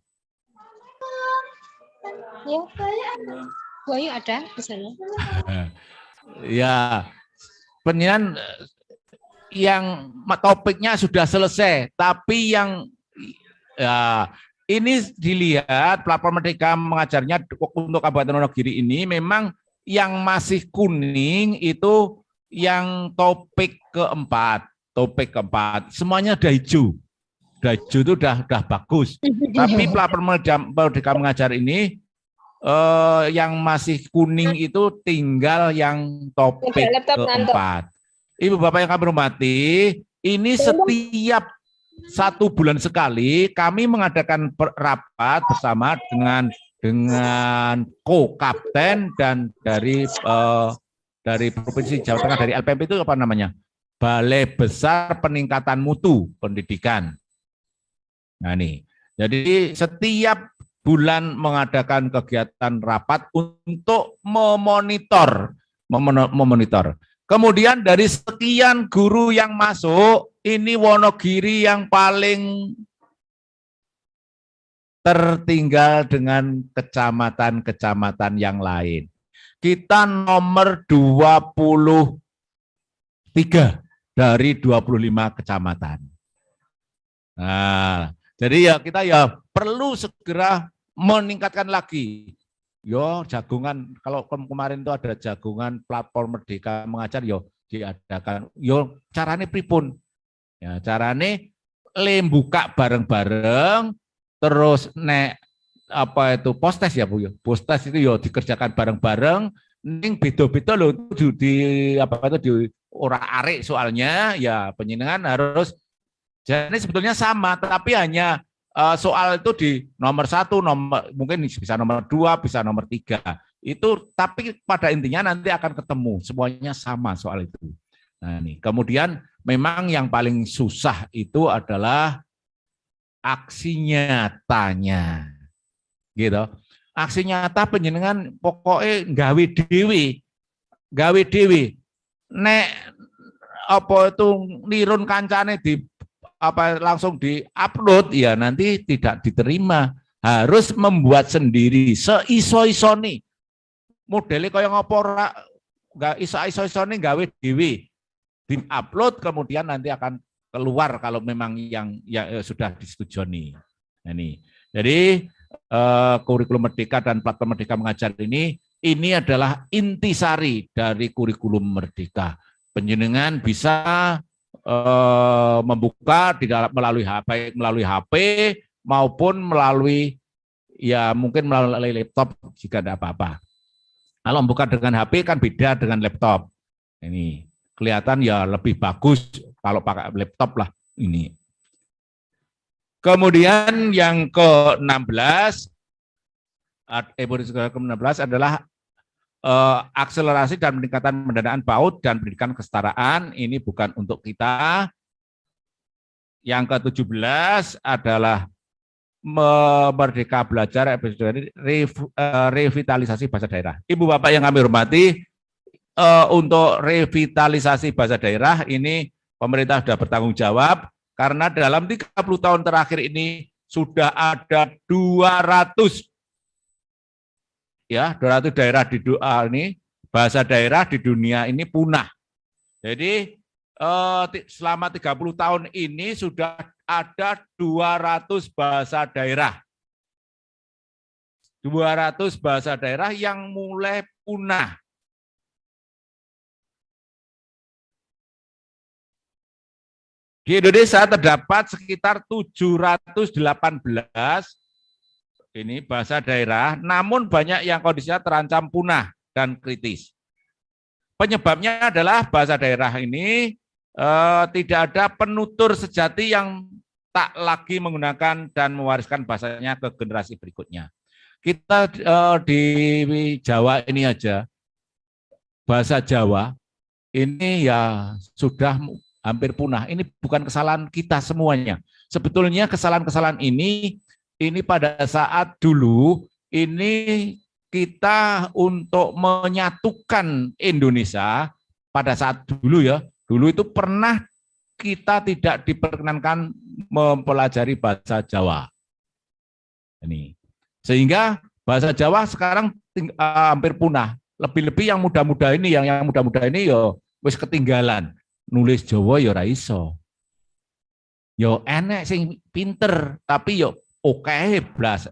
[SPEAKER 1] Ya, ada di sana.
[SPEAKER 5] Ya, penjenengan yang topiknya sudah selesai, tapi yang ya, ini dilihat platform Merdeka Mengajarnya untuk Kabupaten Wonogiri ini memang yang masih kuning itu yang topik keempat. Semuanya udah hijau. Udah hijau itu udah bagus. Tapi platform Merdeka Mengajar ini yang masih kuning itu tinggal yang topik keempat. Ibu Bapak yang kami hormati, ini setiap 1 bulan sekali kami mengadakan rapat bersama dengan co-kapten dan dari Provinsi Jawa Tengah, dari LPMP itu apa namanya? Balai Besar Peningkatan Mutu Pendidikan. Nah ini, jadi setiap bulan mengadakan kegiatan rapat untuk memonitor. Kemudian dari sekian guru yang masuk, ini Wonogiri yang paling tertinggal dengan kecamatan-kecamatan yang lain. Kita nomor 23 dari 25 kecamatan. Nah, jadi ya kita ya perlu segera meningkatkan lagi. Yo jagungan, kalau kemarin itu ada jagungan platform Merdeka Mengajar, yo diadakan. Yo carane pripun? Ya carane buka bareng-bareng, terus nek postes ya Bu ya. Postes itu yo dikerjakan bareng-bareng, ning beda-beda lho di ora arek soalnya ya penjenengan harus Jadi sebetulnya sama, tapi hanya soal itu di nomor 1, mungkin bisa nomor 2, bisa nomor 3. Itu tapi pada intinya nanti akan ketemu, semuanya sama soal itu. Nah, ini. Kemudian memang yang paling susah itu adalah aksi nyatanya. Gitu. Aksi nyata panjenengan pokoknya gawe dewi. Nek apa itu nirun kancane di langsung di-upload ya nanti tidak diterima. Harus membuat sendiri seiso-isone. Modelnya kaya ngopo ora enggak iso-isone gawe dhewe. Di-upload kemudian nanti akan keluar kalau memang yang sudah disetujui. Nah, ini. Jadi kurikulum Merdeka dan platform Merdeka Mengajar ini adalah intisari dari kurikulum Merdeka. Panjenengan bisa membuka di dalam melalui HP maupun melalui mungkin melalui laptop jika ada apa-apa. Kalau membuka dengan HP kan beda dengan laptop. Ini kelihatan ya lebih bagus kalau pakai laptop lah ini. Kemudian yang ke-16 adalah akselerasi dan peningkatan pendanaan PAUD dan pendidikan kesetaraan. Ini bukan untuk kita. Yang ke-17 adalah Merdeka Belajar revitalisasi bahasa daerah. Ibu Bapak yang kami hormati, untuk revitalisasi bahasa daerah ini pemerintah sudah bertanggung jawab karena dalam 30 tahun terakhir ini sudah ada 200 daerah di bahasa daerah di dunia ini punah. Jadi selama 30 tahun ini sudah ada 200 bahasa daerah. 200 bahasa daerah yang mulai punah. Di Indonesia terdapat sekitar 718 ini bahasa daerah, namun banyak yang kondisinya terancam punah dan kritis. Penyebabnya adalah bahasa daerah ini tidak ada penutur sejati yang tak lagi menggunakan dan mewariskan bahasanya ke generasi berikutnya. Kita di Jawa ini aja, bahasa Jawa ini ya sudah hampir punah. Ini bukan kesalahan kita semuanya. Sebetulnya kesalahan-kesalahan ini pada saat dulu ini kita untuk menyatukan Indonesia pada saat dulu itu pernah kita tidak diperkenankan mempelajari bahasa Jawa. Ini. Sehingga bahasa Jawa sekarang hampir punah. Lebih-lebih yang muda-muda ini, yang muda-muda ini wis ketinggalan. Nulis Jawa ora iso. Enek sing pinter, tapi oke blas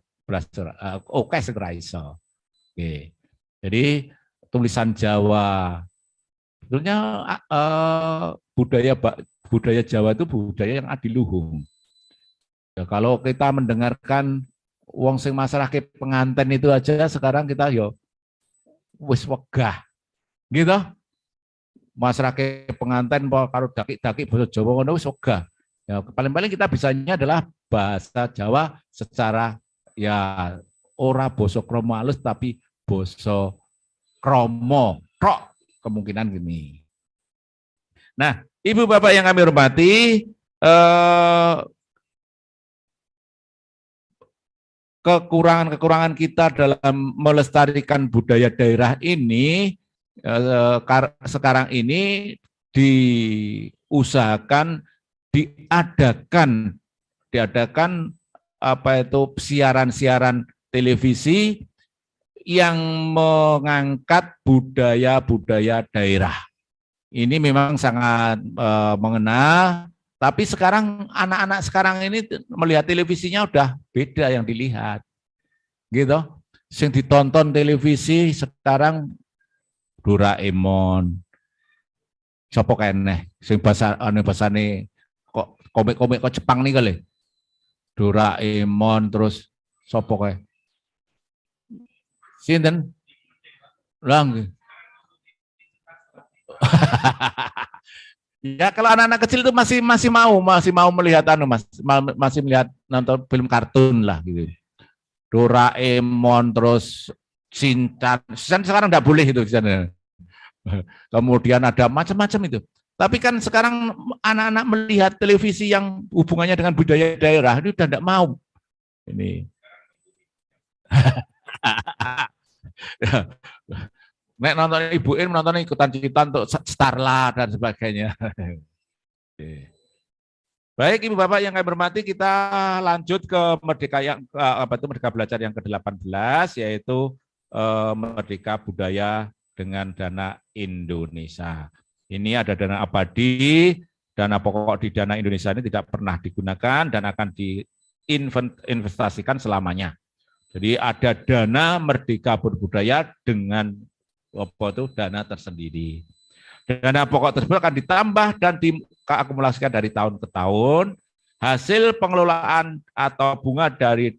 [SPEAKER 5] oke sing ora iso. Oke. Jadi tulisan Jawa sebetulnya budaya Jawa itu budaya yang adiluhung. Ya, kalau kita mendengarkan wong sing masyarakat penganten itu aja sekarang kita wis wegah. Gitu. Masyarakat penganten karo daki-daki bahasa Jawa ngono wis wegah. Ya, paling-paling kita bisanya adalah bahasa Jawa secara ora basa krama halus tapi basa krama tok kemungkinan gini. Nah, Ibu Bapak yang kami hormati, kekurangan-kekurangan kita dalam melestarikan budaya daerah ini sekarang ini diusahakan diadakan siaran-siaran televisi yang mengangkat budaya-budaya daerah. Ini memang sangat mengena, tapi sekarang anak-anak sekarang ini melihat televisinya udah beda yang dilihat. Gitu. Yang ditonton televisi sekarang Doraemon. Sopo keneh sing basane kok komik-komik kok Jepang nih kali. Doraemon terus sopo kae? Sinten? Lang. Ya kalau anak-anak kecil itu masih mau melihat masih melihat nonton film kartun lah gitu. Doraemon terus Shinchan sekarang nggak boleh itu di sana. Kemudian ada macam-macam itu. Tapi kan sekarang anak-anak melihat televisi yang hubungannya dengan budaya daerah itu udah enggak mau. Ini. Nek nonton ibuin menonton ikutan-ikutan untuk Starla dan sebagainya. Baik Ibu Bapak yang kami hormati, kita lanjut ke Merdeka Belajar yang ke-18 yaitu Merdeka Budaya dengan Dana Indonesia. Ini ada dana abadi, dana pokok di Dana Indonesia ini tidak pernah digunakan dan akan diinvestasikan selamanya. Jadi ada dana Merdeka Berbudaya dengan dana tersendiri. Dana pokok tersebut akan ditambah dan diakumulasikan dari tahun ke tahun. Hasil pengelolaan atau bunga dari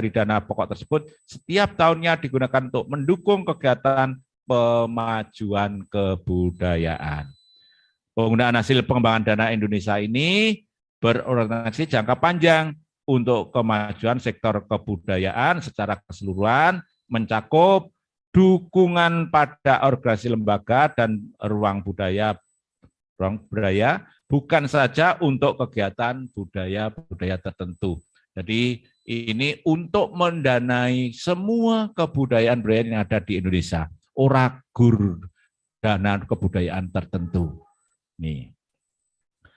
[SPEAKER 5] dana pokok tersebut setiap tahunnya digunakan untuk mendukung kegiatan pemajuan kebudayaan. Penggunaan hasil pengembangan Dana Indonesia ini berorientasi jangka panjang untuk kemajuan sektor kebudayaan secara keseluruhan, mencakup dukungan pada organisasi lembaga dan ruang budaya bukan saja untuk kegiatan budaya tertentu. Jadi ini untuk mendanai semua kebudayaan yang ada di Indonesia. Oragur dana kebudayaan tertentu. Nih.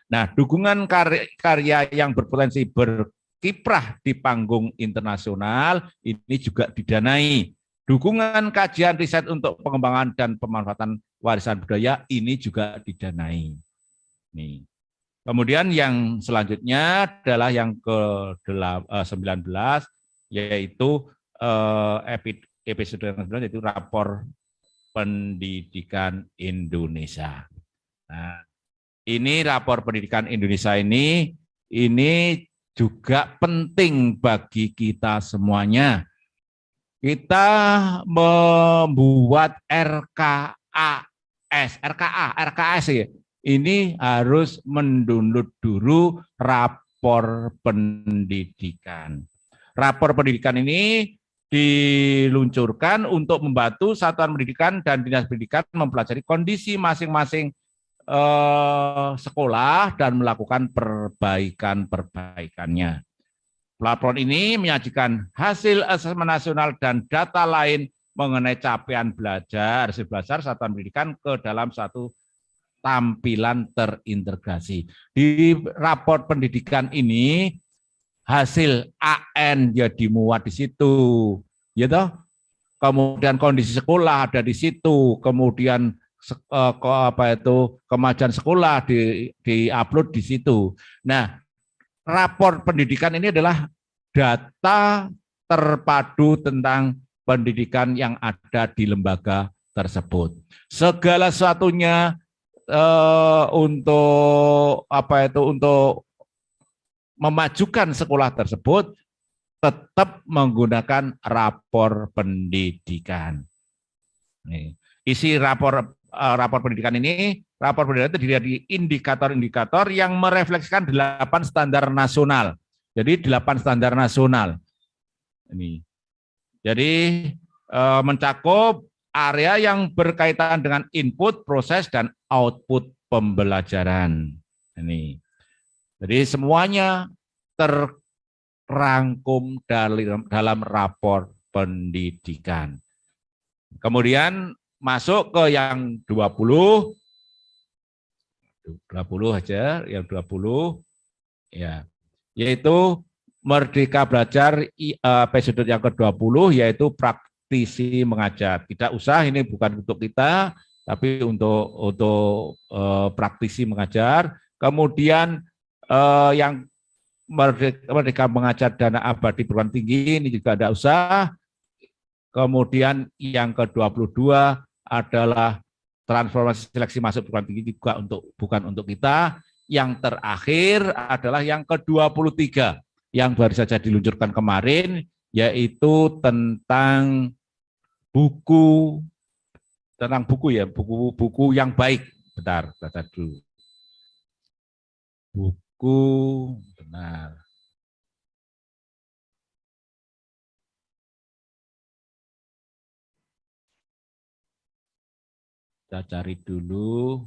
[SPEAKER 5] Nah, dukungan karya yang berpotensi berkiprah di panggung internasional ini juga didanai. Dukungan kajian riset untuk pengembangan dan pemanfaatan warisan budaya ini juga didanai. Nih. Kemudian yang selanjutnya adalah yang ke-19 yaitu episode yang yaitu rapor pendidikan Indonesia. Nah, ini rapor pendidikan Indonesia ini juga penting bagi kita semuanya. Kita membuat RKAS ya. Ini harus mendownload dulu rapor pendidikan. Rapor pendidikan ini diluncurkan untuk membantu satuan pendidikan dan dinas pendidikan mempelajari kondisi masing-masing sekolah dan melakukan perbaikannya. Laporan ini menyajikan hasil asesmen nasional dan data lain mengenai capaian hasil belajar satuan pendidikan ke dalam satu tampilan terintegrasi. Di rapor pendidikan ini hasil AN ya dimuat di situ, ya toh. Kemudian kondisi sekolah ada di situ, kemudian kemajuan sekolah di-upload di situ. Nah, rapor pendidikan ini adalah data terpadu tentang pendidikan yang ada di lembaga tersebut. Segala sesuatunya untuk memajukan sekolah tersebut tetap menggunakan rapor pendidikan. Isi rapor pendidikan ini, rapor pendidikan itu terdiri dari indikator-indikator yang merefleksikan 8 standar nasional. Jadi 8 standar nasional. Ini. Jadi mencakup area yang berkaitan dengan input, proses, dan output pembelajaran. Ini. Jadi semuanya terrangkum dalam rapor pendidikan. Kemudian masuk ke yang 20 aja, yang 20 ya, yaitu Merdeka Belajar episode yang ke-20 yaitu praktisi mengajar. Tidak usah, ini bukan untuk kita, tapi untuk praktisi mengajar. Kemudian yang Merdeka Mengajar Dana Abadi Perguruan Tinggi ini juga tidak usah. Kemudian yang ke-22 adalah transformasi seleksi masuk perguruan tinggi juga bukan untuk kita. Yang terakhir adalah yang ke-23 yang baru saja diluncurkan kemarin, yaitu tentang buku yang baik. Bentar dulu. buku, benar. Kita cari dulu.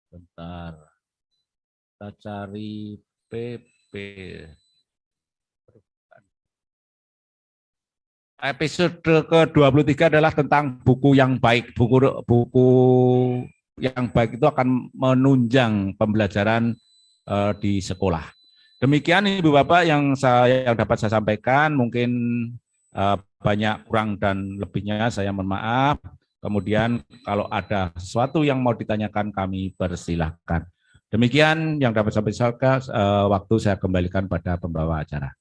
[SPEAKER 5] Bentar. Kita cari PP. Episode ke-23 adalah tentang buku yang baik. Buku yang baik itu akan menunjang pembelajaran di sekolah. Demikian Ibu Bapak yang dapat saya sampaikan. Mungkin banyak kurang dan lebihnya saya mohon maaf. Kemudian kalau ada sesuatu yang mau ditanyakan kami persilahkan. Demikian yang dapat saya sampaikan, waktu saya kembalikan pada pembawa acara.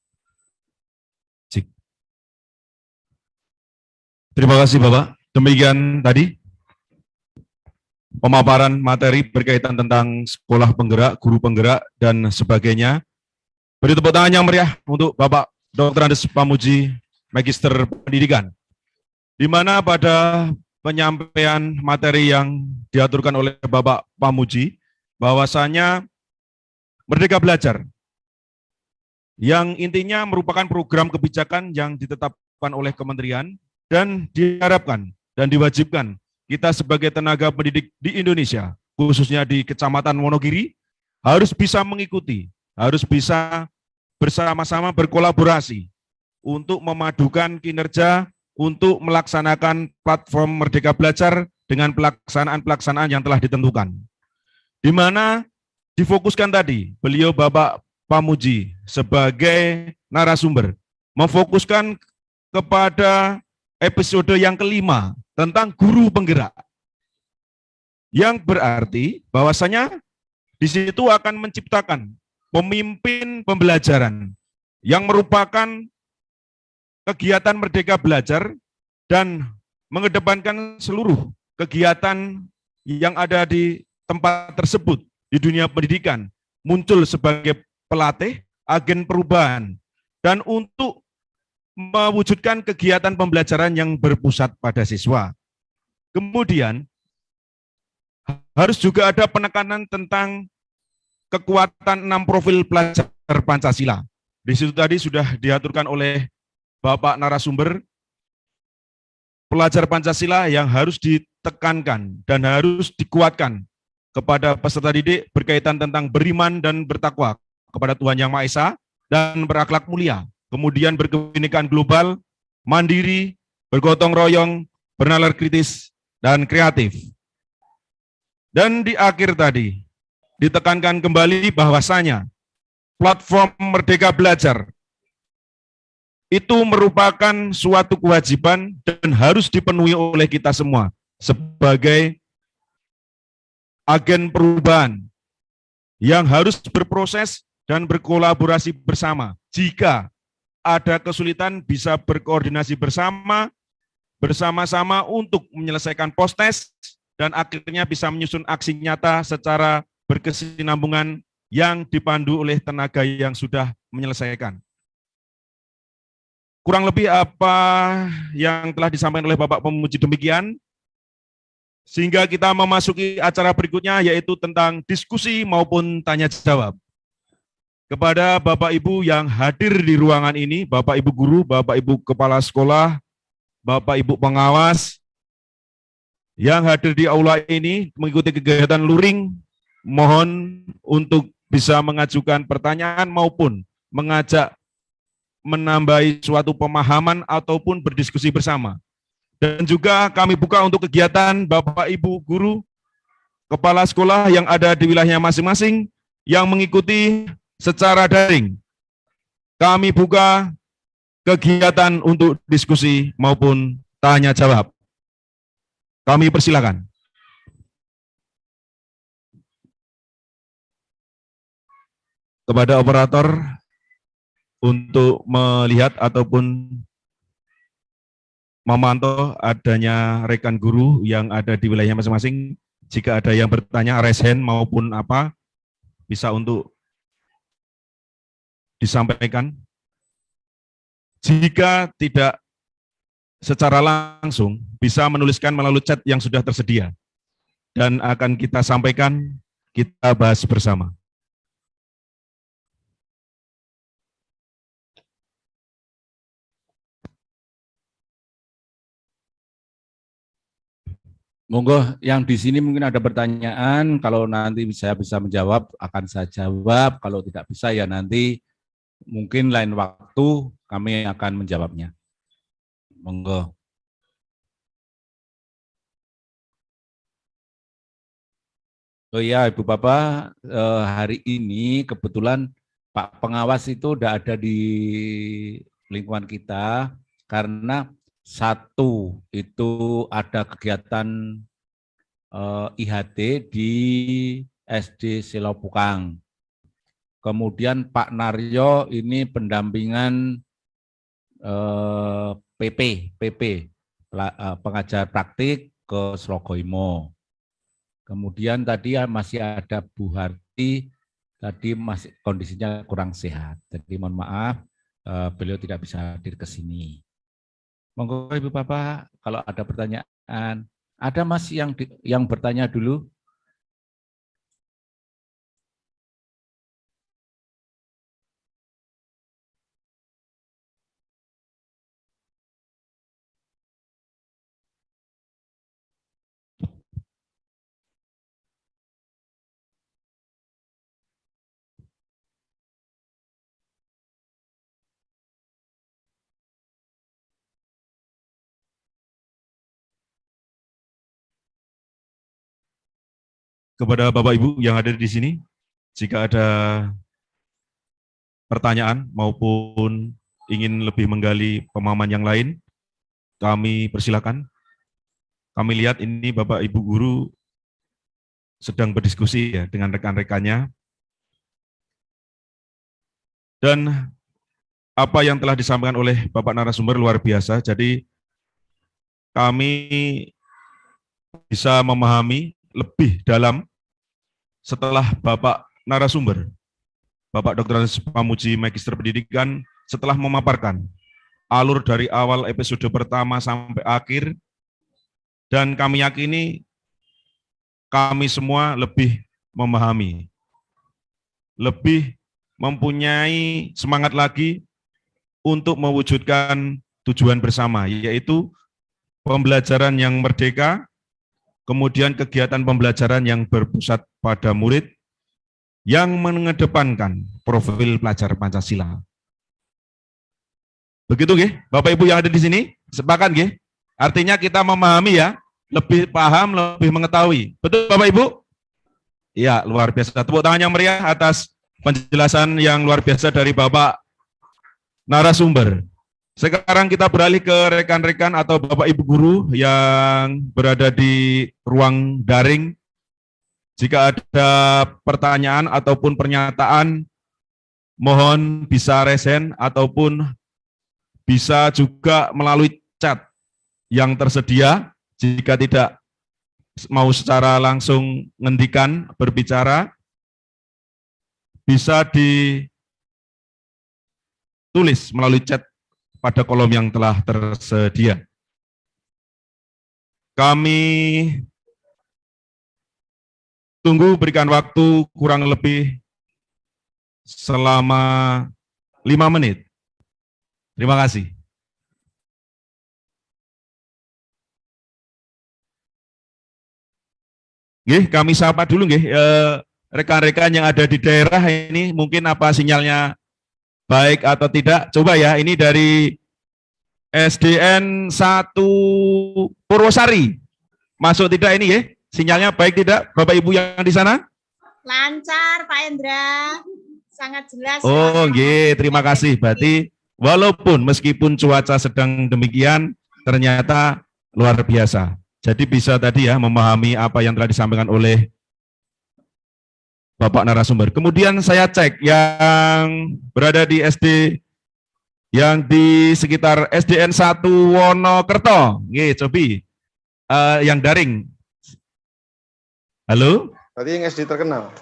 [SPEAKER 2] Terima kasih Bapak. Demikian tadi pemaparan materi berkaitan tentang sekolah penggerak, guru penggerak, dan sebagainya. Beri tepuk tangan yang meriah untuk Bapak Dr. Andes Pamuji, Magister Pendidikan. Di mana pada penyampaian materi yang diaturkan oleh Bapak Pamuji, bahwasanya Merdeka Belajar, yang intinya merupakan program kebijakan yang ditetapkan oleh kementerian dan diharapkan dan diwajibkan kita sebagai tenaga pendidik di Indonesia, khususnya di Kecamatan Wonogiri, harus bisa mengikuti, harus bisa bersama-sama berkolaborasi untuk memadukan kinerja, untuk melaksanakan platform Merdeka Belajar dengan pelaksanaan-pelaksanaan yang telah ditentukan. Di mana difokuskan tadi, beliau Bapak Pamuji sebagai narasumber, memfokuskan kepada episode yang kelima tentang guru penggerak. Yang berarti bahwasanya di situ akan menciptakan pemimpin pembelajaran yang merupakan kegiatan Merdeka Belajar dan mengedepankan seluruh kegiatan yang ada di tempat tersebut di dunia pendidikan muncul sebagai pelatih, agen perubahan, dan untuk mewujudkan kegiatan pembelajaran yang berpusat pada siswa. Kemudian harus juga ada penekanan tentang kekuatan 6 profil pelajar Pancasila. Di situ tadi sudah diaturkan oleh Bapak narasumber, pelajar Pancasila yang harus ditekankan dan harus dikuatkan kepada peserta didik berkaitan tentang beriman dan bertakwa kepada Tuhan Yang Maha Esa dan berakhlak mulia, kemudian berkebinekaan global, mandiri, bergotong royong, bernalar kritis, dan kreatif. Dan di akhir tadi, ditekankan kembali bahwasanya platform Merdeka Belajar itu merupakan suatu kewajiban dan harus dipenuhi oleh kita semua sebagai agen perubahan yang harus berproses dan berkolaborasi bersama. Jika ada kesulitan bisa berkoordinasi bersama-sama untuk menyelesaikan postes dan akhirnya bisa menyusun aksi nyata secara berkesinambungan yang dipandu oleh tenaga yang sudah menyelesaikan. Kurang lebih apa yang telah disampaikan oleh Bapak Pemuji demikian, sehingga kita memasuki acara berikutnya yaitu tentang diskusi maupun tanya jawab. Kepada Bapak Ibu yang hadir di ruangan ini, Bapak Ibu guru, Bapak Ibu kepala sekolah, Bapak Ibu pengawas, yang hadir di aula ini mengikuti kegiatan luring, mohon untuk bisa mengajukan pertanyaan maupun mengajak menambahi suatu pemahaman ataupun berdiskusi bersama. Dan juga kami buka untuk kegiatan Bapak Ibu guru, kepala sekolah yang ada di wilayahnya masing-masing yang mengikuti secara daring. Kami buka kegiatan untuk diskusi maupun tanya jawab. Kami persilakan. Kepada operator untuk melihat ataupun memantau adanya rekan guru yang ada di wilayah masing-masing. Jika ada yang bertanya, raise hand maupun apa, bisa untuk disampaikan. Jika tidak secara langsung, bisa menuliskan melalui chat yang sudah tersedia dan akan kita sampaikan, kita bahas bersama.
[SPEAKER 5] Monggo yang di sini mungkin ada pertanyaan, kalau nanti saya bisa menjawab akan saya jawab, kalau tidak bisa ya nanti mungkin lain waktu kami akan menjawabnya. Monggo. Oh iya Ibu Bapak, hari ini kebetulan Pak Pengawas itu udah ada di lingkungan kita karena satu itu ada kegiatan IHT di SD Selopukang. Kemudian Pak Naryo ini pendampingan PP, pengajar praktik ke Slogoimo. Kemudian tadi masih ada Bu Harti, tadi masih kondisinya kurang sehat. Jadi mohon maaf, beliau tidak bisa hadir ke sini. Monggo Ibu Bapak, kalau ada pertanyaan, ada Mas yang bertanya dulu?
[SPEAKER 2] Kepada Bapak Ibu yang ada di sini, jika ada pertanyaan maupun ingin lebih menggali pemahaman yang lain, kami persilakan. Kami lihat ini Bapak Ibu guru sedang berdiskusi ya dengan rekan-rekannya. Dan apa yang telah disampaikan oleh Bapak narasumber luar biasa. Jadi kami bisa memahami lebih dalam setelah Bapak narasumber, Bapak Dr. Pamuji Magister Pendidikan, setelah memaparkan alur dari awal episode pertama sampai akhir, dan kami yakini kami semua lebih memahami, lebih mempunyai semangat lagi untuk mewujudkan tujuan bersama, yaitu pembelajaran yang merdeka, kemudian kegiatan pembelajaran yang berpusat pada murid yang mengedepankan profil pelajar Pancasila. Begitu nggih, Bapak Ibu yang ada di sini, sepakat nggih? Artinya kita memahami ya, lebih paham, lebih mengetahui. Betul Bapak Ibu? Iya, luar biasa. Tepuk tangan yang meriah atas penjelasan yang luar biasa dari Bapak narasumber. Sekarang kita beralih ke rekan-rekan atau Bapak Ibu guru yang berada di ruang daring. Jika ada pertanyaan ataupun pernyataan, mohon bisa resen ataupun bisa juga melalui chat yang tersedia. Jika tidak mau secara langsung ngendikan, berbicara, bisa ditulis melalui chat pada kolom yang telah tersedia. Kami tunggu, berikan waktu kurang lebih selama 5 menit. Terima kasih. Nggih, kami sapa dulu nggih rekan-rekan yang ada di daerah ini, mungkin apa sinyalnya baik atau tidak. Coba ya, ini dari SDN 1 Purwosari. Masuk tidak ini ya? Sinyalnya baik tidak Bapak Ibu yang di sana?
[SPEAKER 6] Lancar Pak Endra, sangat jelas.
[SPEAKER 2] Oh nggih, terima kasih. Berarti walaupun meskipun cuaca sedang demikian, ternyata luar biasa. Jadi bisa tadi ya memahami apa yang telah disampaikan oleh Bapak narasumber. Kemudian saya cek yang berada di SD, yang di sekitar SDN 1 Wonokerto. Nggih, cobi. Yang daring. Halo?
[SPEAKER 3] Tadi yang SD terkenal.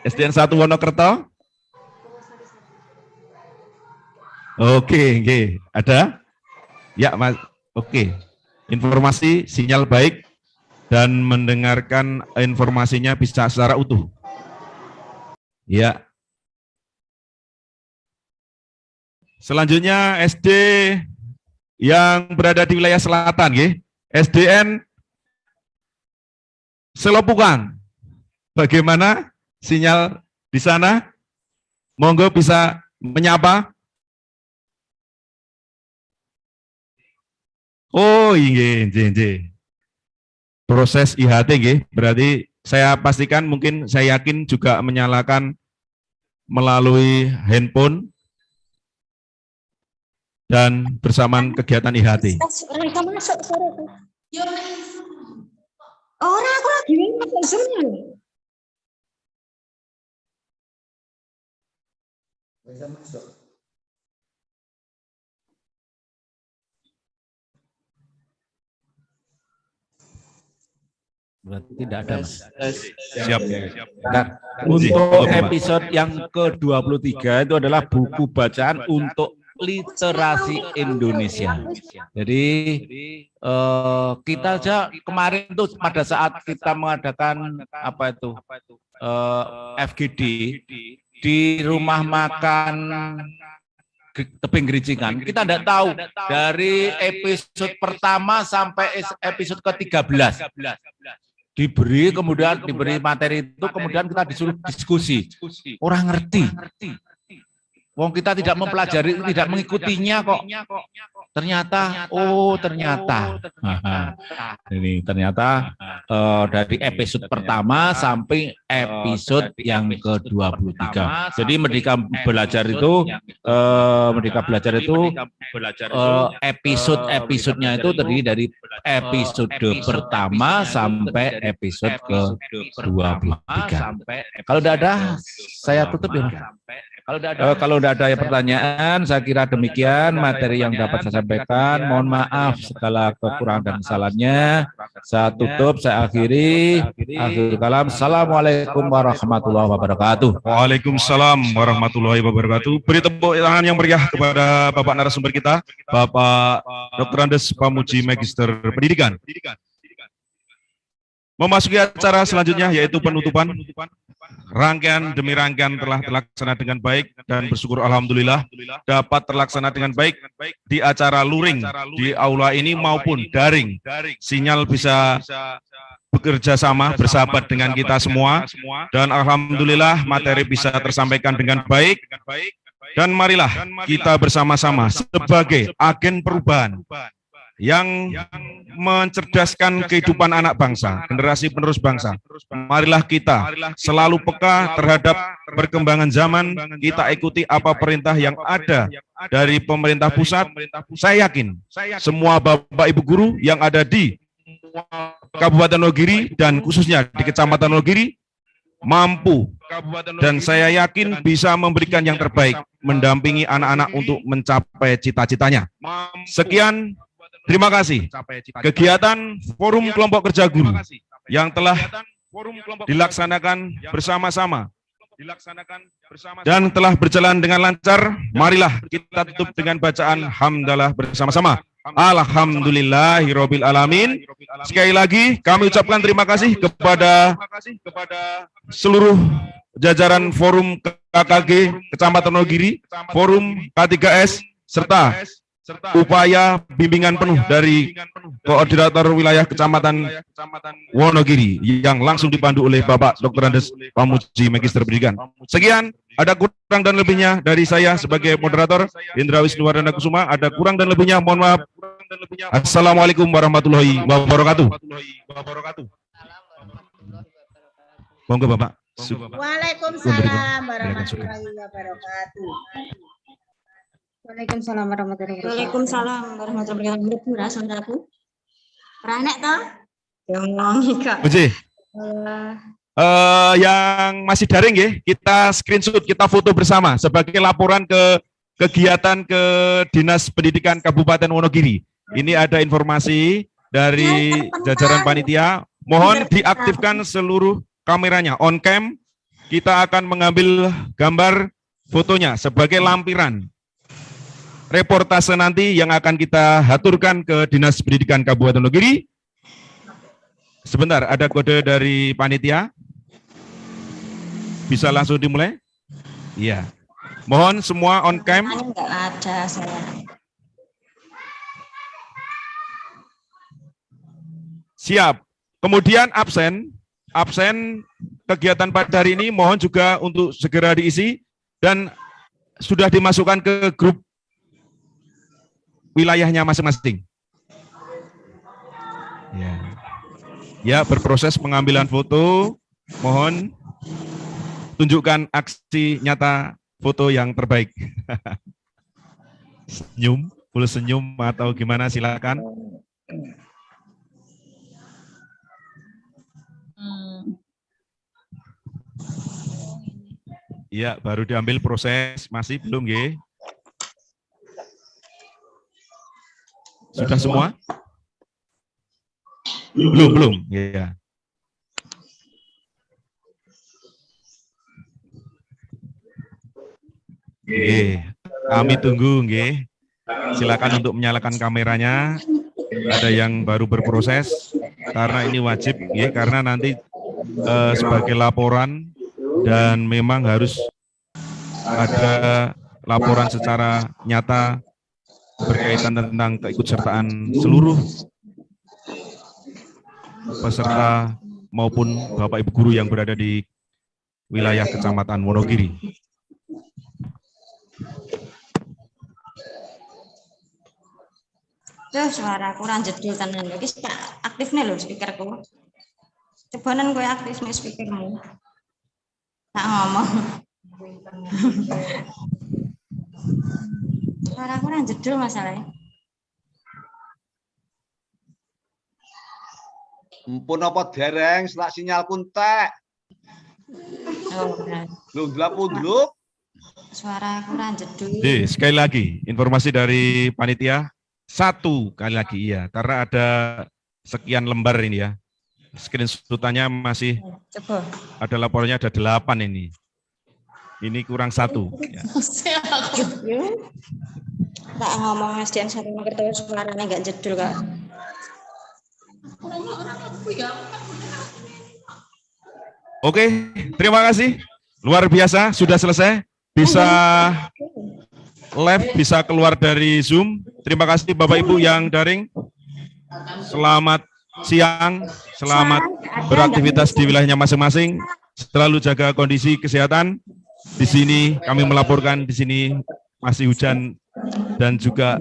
[SPEAKER 2] SDN 1 Wonokerto? Oke, oke. Ada? Ya, Mas. Oke. Informasi sinyal baik dan mendengarkan informasinya bisa secara utuh. Ya. Selanjutnya SD yang berada di wilayah selatan, ya. SDN Selopukang. Bagaimana sinyal di sana? Monggo bisa menyapa. Oh iya, proses IHT, berarti saya pastikan, mungkin saya yakin juga menyalakan melalui handphone dan bersamaan kegiatan IHT.
[SPEAKER 1] Mereka masuk sore. Orang aku lagi masuk Zoom.
[SPEAKER 5] Berarti tidak ada, Mas.
[SPEAKER 2] Siap.
[SPEAKER 5] Nah, untuk episode yang ke-23 itu adalah buku bacaan untuk literasi Indonesia. Jadi kita aja kemarin tuh pada saat kita mengadakan FGD di rumah makan Tebing Gerincingan, kita tidak tahu dari episode pertama sampai episode ke-13 diberi materi itu, kemudian kita disuruh diskusi. Orang ngerti. Wong kita tidak mempelajari, tidak mengikutinya kok. Ternyata, ini ternyata dari episode pertama sampai episode yang ke-23. Jadi Merdeka Belajar itu, episode-episodenya itu terdiri dari episode pertama sampai episode ke-23. Kalau tidak ada, saya tutup ya. Kalau tidak ada pertanyaan, saya kira demikian materi yang dapat saya sampaikan. Mohon maaf segala kekurangan dan kesalahannya. Saya tutup, saya akhiri. Akhirul kalam. Assalamualaikum warahmatullahi wabarakatuh.
[SPEAKER 2] Waalaikumsalam warahmatullahi wabarakatuh. Beri tepuk tangan yang meriah kepada Bapak narasumber kita, Bapak Dr. Andes Pamuji, Magister Pendidikan. Memasuki acara selanjutnya, yaitu penutupan. Rangkaian demi rangkaian telah terlaksana dengan baik dan bersyukur alhamdulillah dapat terlaksana dengan baik di acara luring di aula ini maupun daring. Sinyal bisa bekerja sama bersahabat dengan kita semua dan alhamdulillah materi bisa tersampaikan dengan baik. Dan marilah kita bersama-sama sebagai agen perubahan yang mencerdaskan kehidupan anak bangsa, generasi penerus bangsa. Marilah kita selalu peka terhadap perkembangan zaman, kita ikuti apa perintah yang ada dari pemerintah pusat. Saya yakin semua Bapak Ibu guru yang ada di Kabupaten Wonogiri dan khususnya di Kecamatan Wonogiri mampu dan saya yakin bisa memberikan yang terbaik, mendampingi anak-anak untuk mencapai cita-citanya. Sekian. Terima kasih. Kegiatan Forum Kelompok Kerja Guru yang telah dilaksanakan bersama-sama dan telah berjalan dengan lancar. Marilah kita tutup dengan bacaan hamdalah bersama-sama. Alhamdulillahirabbil alamin. Sekali lagi kami ucapkan terima kasih kepada seluruh jajaran Forum KKG Kecamatan Wonogiri, Forum K3S serta upaya bimbingan penuh dari Koordinator Wilayah Kecamatan Wonogiri yang langsung dipandu oleh Bapak Dr. Andes Pamuji, Magister Pendidikan. Sekian, ada kurang dan lebihnya dari saya sebagai moderator Indra Wisnuwardana Kusuma. Ada kurang dan lebihnya, mohon maaf. Assalamualaikum warahmatullahi wabarakatuh. Monggo Bapak.
[SPEAKER 6] Waalaikumsalam warahmatullahi wabarakatuh.
[SPEAKER 1] Waalaikumsalam warahmatullahi wabarakatuh.
[SPEAKER 7] Waalaikumsalam warahmatullahi wabarakatuh. Murah saudaraku. Ranek toh? Yang ngongi Kak.
[SPEAKER 2] Puji. Yang masih daring ya, kita screenshot, kita foto bersama sebagai laporan ke kegiatan ke Dinas Pendidikan Kabupaten Wonogiri. Ini ada informasi dari jajaran panitia. Mohon diaktifkan seluruh kameranya on cam. Kita akan mengambil gambar fotonya sebagai lampiran. reportase nanti yang akan kita haturkan ke Dinas Pendidikan Kabupaten Wonogiri. Sebentar, ada kode dari panitia. Bisa langsung dimulai? Iya. Mohon semua on cam.
[SPEAKER 7] Enggak ada saya.
[SPEAKER 2] Siap. Kemudian absen kegiatan pada hari ini mohon juga untuk segera diisi dan sudah dimasukkan ke grup wilayahnya masing-masing. Ya. Ya, berproses pengambilan foto. Mohon tunjukkan aksi nyata foto yang terbaik. Senyum, full senyum atau gimana silakan. Iya, baru diambil proses, masih belum, nggih? Sudah semua? Belum, ya. Nggih, kami tunggu, nggih. Silakan untuk menyalakan kameranya. Ada yang baru berproses karena ini wajib, nggih, karena nanti sebagai laporan dan memang harus ada laporan secara nyata berkaitan tentang keikutsertaan seluruh peserta maupun Bapak Ibu guru yang berada di wilayah Kecamatan Wonogiri.
[SPEAKER 7] Duh, suara kurang jedul tenan. Iki aktif nih lho speakerku. Cobanan gue aktif nih speakermu. Tak ngomong. Suara kurang jedul masalahnya.
[SPEAKER 8] Mumpun apa dereng selak sinyal kuntek.
[SPEAKER 7] Oh, benar.
[SPEAKER 8] Lu ndelok.
[SPEAKER 7] Suara kurang jedul.
[SPEAKER 2] Sekali lagi informasi dari panitia. Satu kali lagi, iya, karena ada sekian lembar ini ya. Screenshot-nya masih
[SPEAKER 7] Coba.
[SPEAKER 2] ada laporannya ada 8 ini. Ini kurang 1. Ya.
[SPEAKER 7] Tak ngomong SDN satu kertas suaranya enggak jedul kak.
[SPEAKER 2] Oke, terima kasih. Luar biasa, sudah selesai. Bisa live, bisa keluar dari Zoom. Terima kasih Bapak Ibu yang daring. Selamat siang, selamat beraktivitas di wilayahnya masing-masing. Selalu jaga kondisi kesehatan. Di sini kami melaporkan di sini masih hujan dan juga